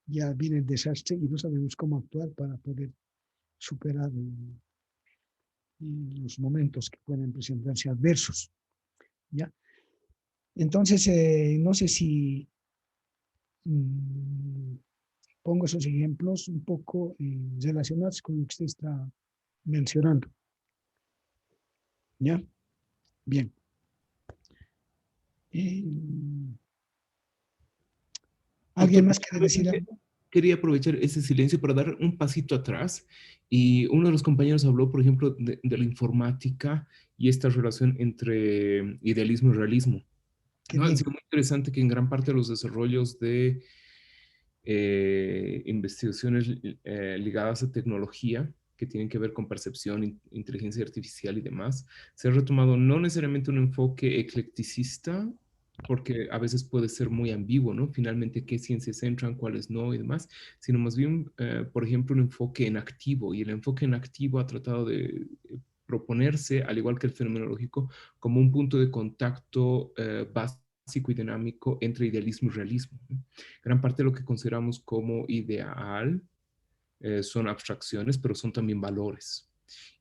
Speaker 2: ya viene el desastre y no sabemos cómo actuar para poder superar los momentos que pueden presentarse adversos, ¿ya? Entonces, no sé si pongo esos ejemplos un poco relacionados con lo que usted está mencionando, ¿ya? Bien. ¿Alguien más quiere decir algo?
Speaker 8: Quería aprovechar ese silencio para dar un pasito atrás. Y uno de los compañeros habló, por ejemplo, de la informática y esta relación entre idealismo y realismo. ¿No? Ha sido muy interesante que en gran parte de los desarrollos de investigaciones ligadas a tecnología, que tienen que ver con percepción, inteligencia artificial y demás, se ha retomado no necesariamente un enfoque eclecticista, porque a veces puede ser muy ambiguo, ¿no? Finalmente, qué ciencias entran, cuáles no y demás, sino más bien, por ejemplo, un enfoque en activo, y el enfoque en activo ha tratado de proponerse, al igual que el fenomenológico, como un punto de contacto básico y dinámico entre idealismo y realismo, ¿no? Gran parte de lo que consideramos como ideal son abstracciones, pero son también valores.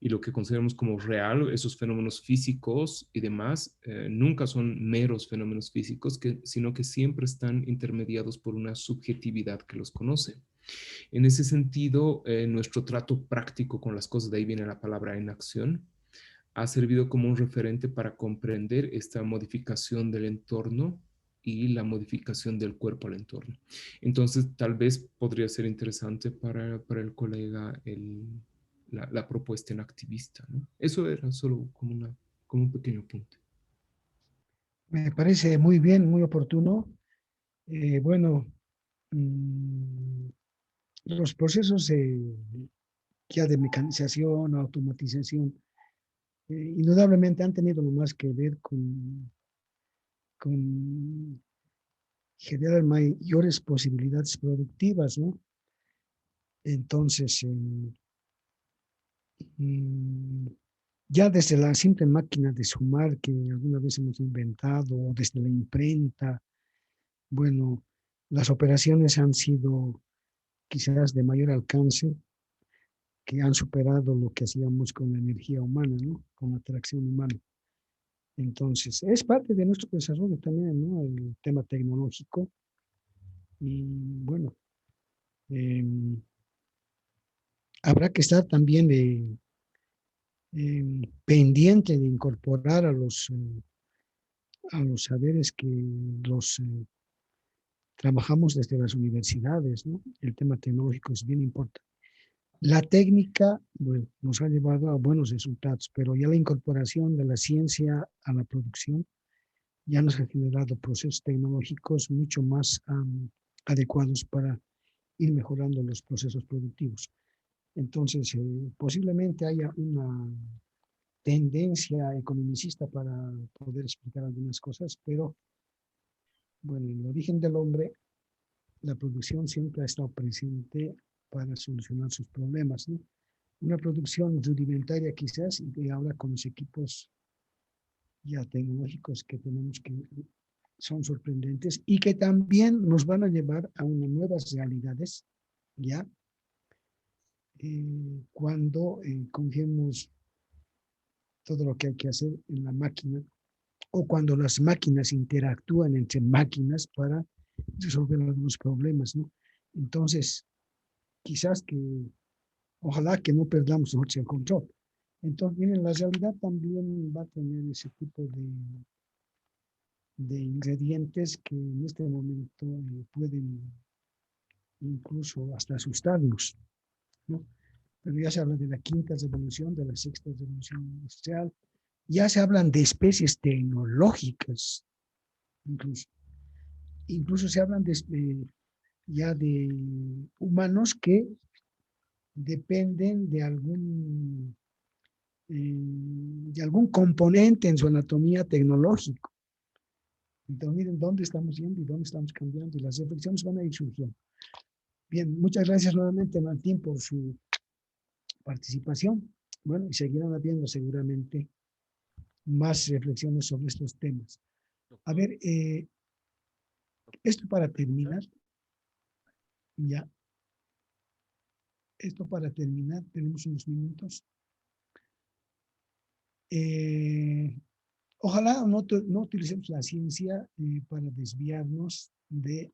Speaker 8: Y lo que consideramos como real, esos fenómenos físicos y demás, nunca son meros fenómenos físicos, sino que siempre están intermediados por una subjetividad que los conoce. En ese sentido, nuestro trato práctico con las cosas, de ahí viene la palabra en acción, ha servido como un referente para comprender esta modificación del entorno y la modificación del cuerpo al entorno. Entonces, tal vez podría ser interesante para el colega la propuesta en activista, ¿no? Eso era solo como un pequeño punto.
Speaker 2: Me parece muy bien, muy oportuno. Bueno, los procesos ya de mecanización, automatización, indudablemente han tenido más que ver con generar mayores posibilidades productivas, ¿no? Entonces, ya desde la simple máquina de sumar que alguna vez hemos inventado, o desde la imprenta, bueno, las operaciones han sido quizás de mayor alcance, que han superado lo que hacíamos con la energía humana, ¿no? Con la atracción humana. Entonces, es parte de nuestro desarrollo también, ¿no? El tema tecnológico. Y bueno, habrá que estar también pendiente de incorporar a los saberes que los trabajamos desde las universidades, ¿no? El tema tecnológico es bien importante. La técnica, bueno, nos ha llevado a buenos resultados, pero ya la incorporación de la ciencia a la producción ya nos ha generado procesos tecnológicos mucho más adecuados para ir mejorando los procesos productivos. Entonces, posiblemente haya una tendencia economicista para poder explicar algunas cosas, pero bueno, en el origen del hombre, la producción siempre ha estado presente para solucionar sus problemas, ¿no? Una producción rudimentaria quizás, y ahora con los equipos ya tecnológicos que tenemos, que son sorprendentes y que también nos van a llevar a unas nuevas realidades, ya, cuando confiemos todo lo que hay que hacer en la máquina, o cuando las máquinas interactúan entre máquinas para resolver algunos problemas, ¿no? Entonces, quizás que, ojalá que no perdamos nosotros el control. Entonces, miren, la realidad también va a tener ese tipo de ingredientes que en este momento pueden incluso hasta asustarnos, ¿no? Pero ya se habla de la quinta revolución, de la sexta revolución industrial, ya se hablan de especies tecnológicas, incluso se hablan ya de humanos que dependen de algún componente en su anatomía tecnológico. Entonces, miren dónde estamos yendo y dónde estamos cambiando, y las reflexiones van a ir surgiendo. Bien, muchas gracias nuevamente, Martín, por su participación. Bueno, y seguirán habiendo seguramente más reflexiones sobre estos temas. A ver, esto para terminar, ya. Esto para terminar, tenemos unos minutos. Ojalá no utilicemos la ciencia para desviarnos de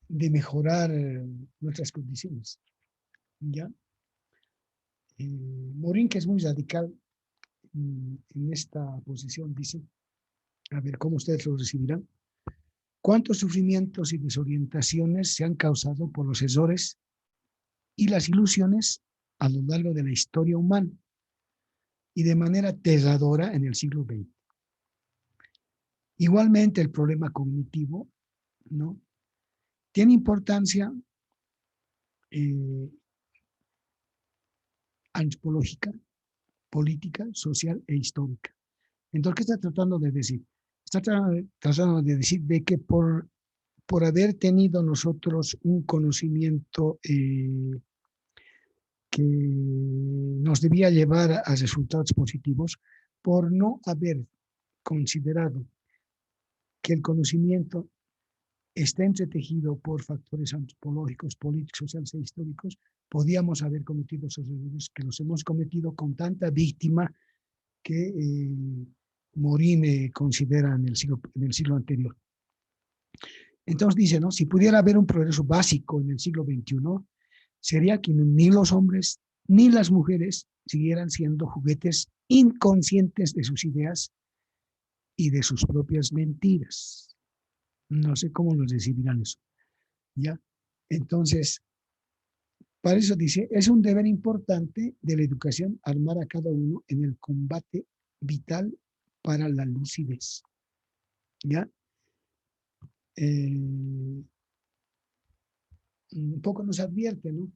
Speaker 2: mejorar nuestras condiciones. ¿Ya? Morín, que es muy radical en esta posición, dice, a ver cómo ustedes lo recibirán: ¿cuántos sufrimientos y desorientaciones se han causado por los errores y las ilusiones a lo largo de la historia humana, y de manera aterradora en el siglo XX? Igualmente, el problema cognitivo, ¿no?, tiene importancia antropológica, política, social e histórica. Entonces, ¿qué está tratando de decir? Está tratando de decir de que por haber tenido nosotros un conocimiento que nos debía llevar a resultados positivos, por no haber considerado que el conocimiento está entretejido por factores antropológicos, políticos, sociales e históricos, podíamos haber cometido esos errores que los hemos cometido con tanta víctima que Morín considera en el siglo anterior. Entonces dice, ¿no?, si pudiera haber un progreso básico en el siglo XXI, sería que ni los hombres ni las mujeres siguieran siendo juguetes inconscientes de sus ideas y de sus propias mentiras. No sé cómo nos recibirán eso, ¿ya? Entonces, para eso dice, es un deber importante de la educación armar a cada uno en el combate vital para la lucidez, ¿ya? Un poco nos advierte, ¿no?,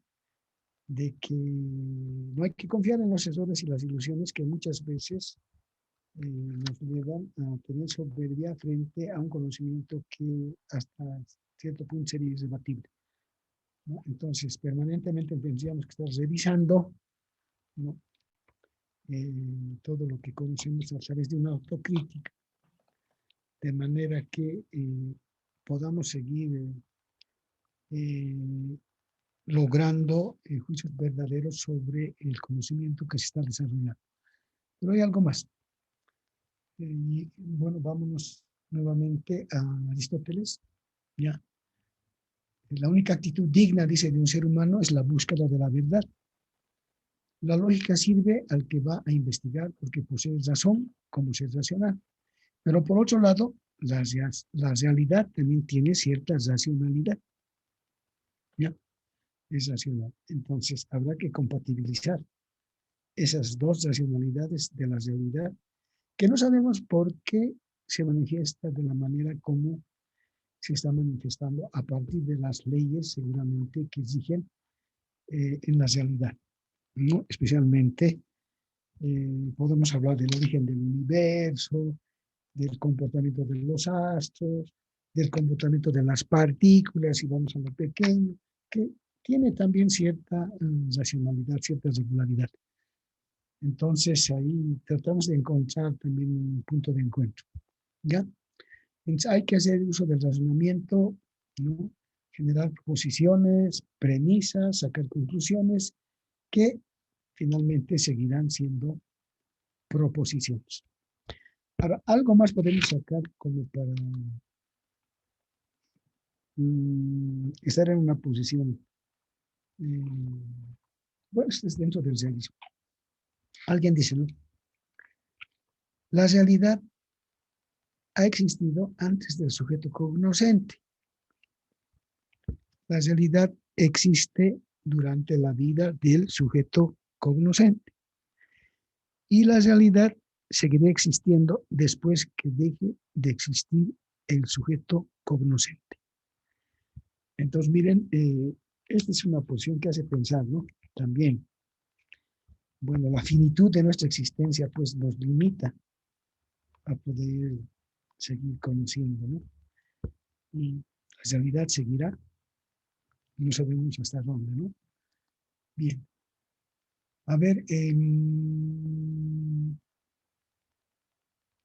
Speaker 2: de que no hay que confiar en los errores y las ilusiones que muchas veces nos llevan a tener soberbia frente a un conocimiento que hasta cierto punto sería irrebatible. ¿no? Entonces, permanentemente tendríamos que estar revisando, ¿no? Todo lo que conocemos a través de una autocrítica, de manera que podamos seguir logrando juicios verdaderos sobre el conocimiento que se está desarrollando. Pero hay algo más. Y bueno, vámonos nuevamente a Aristóteles. Ya. La única actitud digna, dice, de un ser humano es la búsqueda de la verdad. La lógica sirve al que va a investigar porque posee razón como ser racional. Pero por otro lado, la realidad también tiene cierta racionalidad. ¿Ya? Es racional. Entonces, habrá que compatibilizar esas dos racionalidades de la realidad, que no sabemos por qué se manifiesta de la manera como se está manifestando a partir de las leyes, seguramente, que exigen en la realidad, ¿no? Especialmente, podemos hablar del origen del universo, del comportamiento de los astros, del comportamiento de las partículas, y vamos a lo pequeño, que tiene también cierta racionalidad, cierta regularidad. Entonces, ahí tratamos de encontrar también un punto de encuentro, ¿ya? Entonces, hay que hacer uso del razonamiento, ¿no? Generar proposiciones, premisas, sacar conclusiones que finalmente seguirán siendo proposiciones. Ahora, algo más podemos sacar como para estar en una posición, bueno, esto es dentro del realismo. Alguien dice, ¿no? La realidad ha existido antes del sujeto cognoscente. La realidad existe durante la vida del sujeto cognoscente. Y la realidad seguirá existiendo después que deje de existir el sujeto cognoscente. Entonces, miren, esta es una posición que hace pensar, ¿no? También, bueno, la finitud de nuestra existencia, pues, nos limita a poder seguir conociendo, ¿no? Y la realidad seguirá, no sabemos hasta dónde, ¿no? Bien. A ver,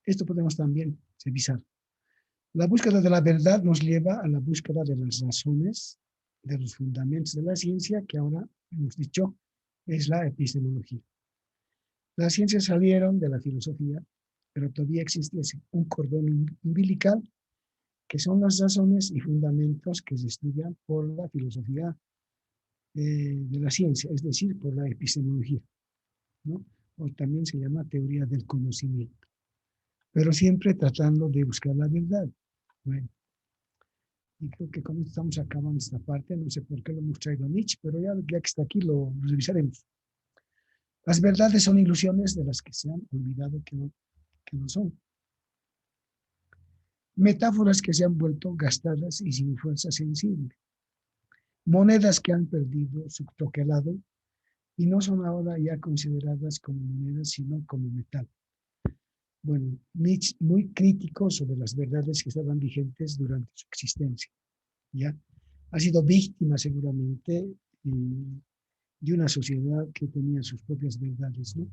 Speaker 2: esto podemos también revisar. La búsqueda de la verdad nos lleva a la búsqueda de las razones, de los fundamentos de la ciencia, que ahora hemos dicho es la epistemología. Las ciencias salieron de la filosofía, pero todavía existe un cordón umbilical, que son las razones y fundamentos que se estudian por la filosofía de la ciencia, es decir, por la epistemología, ¿no? O también se llama teoría del conocimiento, pero siempre tratando de buscar la verdad. Bueno, y creo que con esto estamos acabando esta parte, no sé por qué lo hemos traído a Nietzsche, pero ya que está aquí lo revisaremos. Las verdades son ilusiones de las que se han olvidado que no son. Metáforas que se han vuelto gastadas y sin fuerza sensible. Monedas que han perdido su troquelado y no son ahora ya consideradas como monedas, sino como metal. Bueno, Nietzsche muy crítico sobre las verdades que estaban vigentes durante su existencia. ¿Ya? Ha sido víctima seguramente de una sociedad que tenía sus propias verdades, ¿no?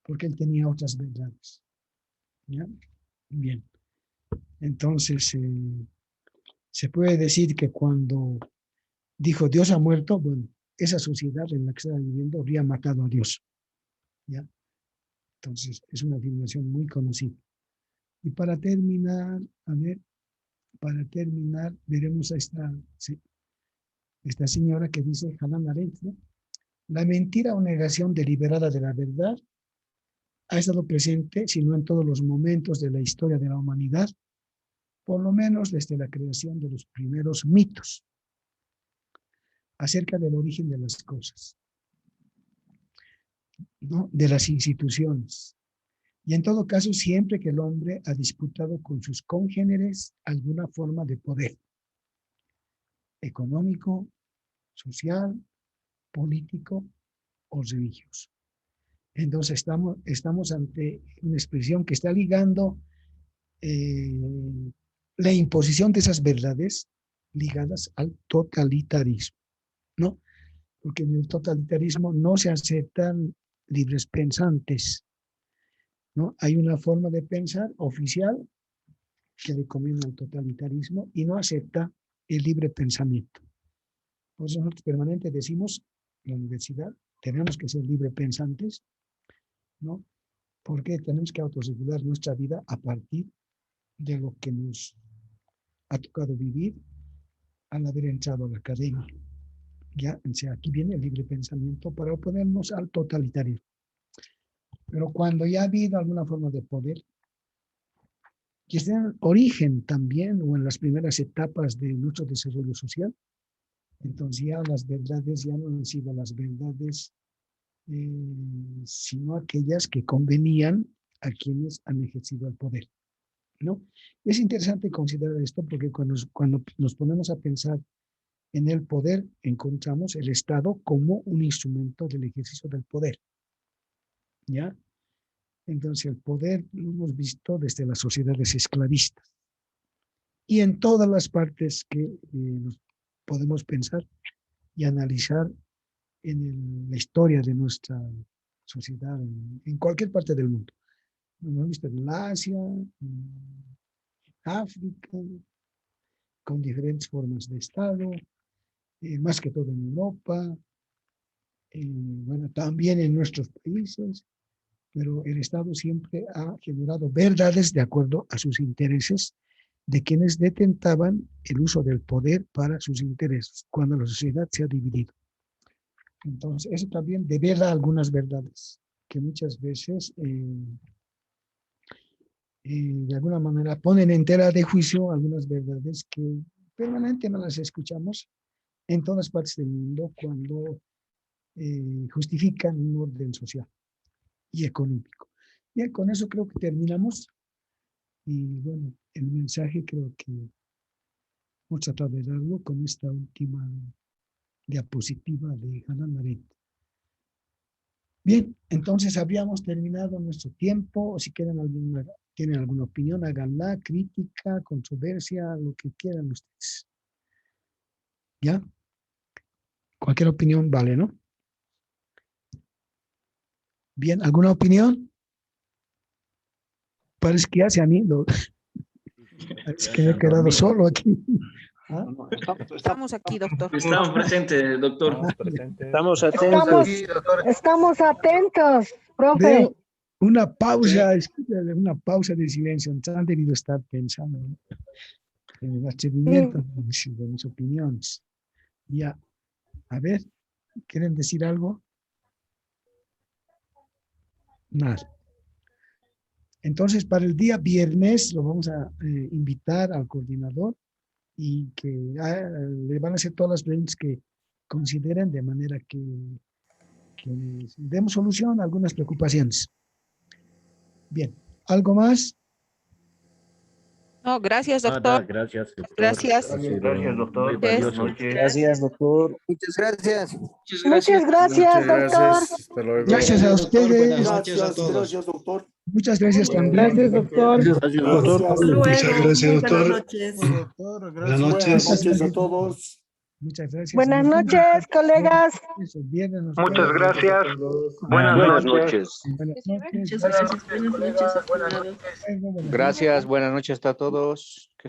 Speaker 2: Porque él tenía otras verdades. ¿Ya? Bien. Entonces, se puede decir que cuando dijo Dios ha muerto, bueno, esa sociedad en la que estaba viviendo habría matado a Dios. ¿Ya? Entonces, es una afirmación muy conocida. Y para terminar, a ver, veremos a esta señora que dice, Hannah Arendt, ¿no? La mentira o negación deliberada de la verdad ha estado presente, si no en todos los momentos de la historia de la humanidad, por lo menos desde la creación de los primeros mitos acerca del origen de las cosas, ¿no? De las instituciones. Y en todo caso, siempre que el hombre ha disputado con sus congéneres alguna forma de poder económico, social, político o religioso. Entonces estamos ante una expresión que está ligando la imposición de esas verdades ligadas al totalitarismo. ¿no? Porque en el totalitarismo no se aceptan libres pensantes, ¿no? Hay una forma de pensar oficial que le conviene al totalitarismo y no acepta el libre pensamiento. Por eso nosotros permanentemente decimos en la universidad, tenemos que ser libre pensantes, ¿no? Porque tenemos que autorregular nuestra vida a partir de lo que nos ha tocado vivir al haber entrado a la academia. Ya, o sea, aquí viene el libre pensamiento para oponernos al totalitarismo. Pero cuando ya ha habido alguna forma de poder, que esté en el origen también o en las primeras etapas de nuestro desarrollo social, entonces ya las verdades ya no han sido las verdades, sino aquellas que convenían a quienes han ejercido el poder, ¿no? Es interesante considerar esto porque cuando nos ponemos a pensar en el poder, encontramos el Estado como un instrumento del ejercicio del poder, ¿ya? Entonces el poder lo hemos visto desde las sociedades esclavistas y en todas las partes que nos podemos pensar y analizar en la historia de nuestra sociedad, en cualquier parte del mundo. Lo hemos visto en Asia, en África, con diferentes formas de Estado, más que todo en Europa, bueno, también en nuestros países, pero el Estado siempre ha generado verdades de acuerdo a sus intereses de quienes detentaban el uso del poder para sus intereses, cuando la sociedad se ha dividido. Entonces, eso también devela algunas verdades que muchas veces de alguna manera ponen en tela de juicio algunas verdades que permanentemente las escuchamos en todas partes del mundo cuando justifican un orden social y económico. Bien, con eso creo que terminamos. Y bueno, el mensaje creo que vamos a tratado de darlo con esta última diapositiva de Hannah Arendt. Bien, entonces habríamos terminado nuestro tiempo. O si tienen alguna opinión, háganla, crítica, controversia, lo que quieran ustedes. ¿Ya? Cualquier opinión vale, ¿no? Bien, ¿alguna opinión? Parece que hace a mí, parece que me he quedado solo aquí. ¿Ah?
Speaker 7: Estamos aquí, doctor.
Speaker 3: Estamos presentes, doctor.
Speaker 6: Estamos atentos.
Speaker 4: Estamos atentos, profe.
Speaker 2: Veo una pausa, una pausa de silencio. Han debido estar pensando en el atrevimiento de mis opiniones. Ya, a ver, ¿quieren decir algo? Nada. Entonces, para el día viernes lo vamos a invitar al coordinador y que le van a hacer todas las preguntas que consideren de manera que demos solución a algunas preocupaciones. Bien, ¿algo más?
Speaker 7: No, gracias, doctor.
Speaker 6: Gracias, doctor.
Speaker 7: Gracias.
Speaker 6: Gracias, doctor.
Speaker 7: Buenas
Speaker 6: noches.
Speaker 5: Gracias, doctor. Muchas gracias.
Speaker 4: Muchas gracias, doctor.
Speaker 6: Hasta luego.
Speaker 2: Gracias a ustedes.
Speaker 12: Gracias a todos. Gracias, doctor.
Speaker 2: Muchas gracias también.
Speaker 4: Gracias, doctor.
Speaker 6: Gracias, doctor.
Speaker 12: Muchas gracias, doctor.
Speaker 13: Buenas noches.
Speaker 12: Buenas noches a todos.
Speaker 2: Muchas gracias.
Speaker 4: Buenas noches, colegas.
Speaker 11: Muchas gracias.
Speaker 13: Buenas noches.
Speaker 2: Buenas noches.
Speaker 13: Muchas gracias. Buenas noches.
Speaker 10: Gracias, buenas noches a todos.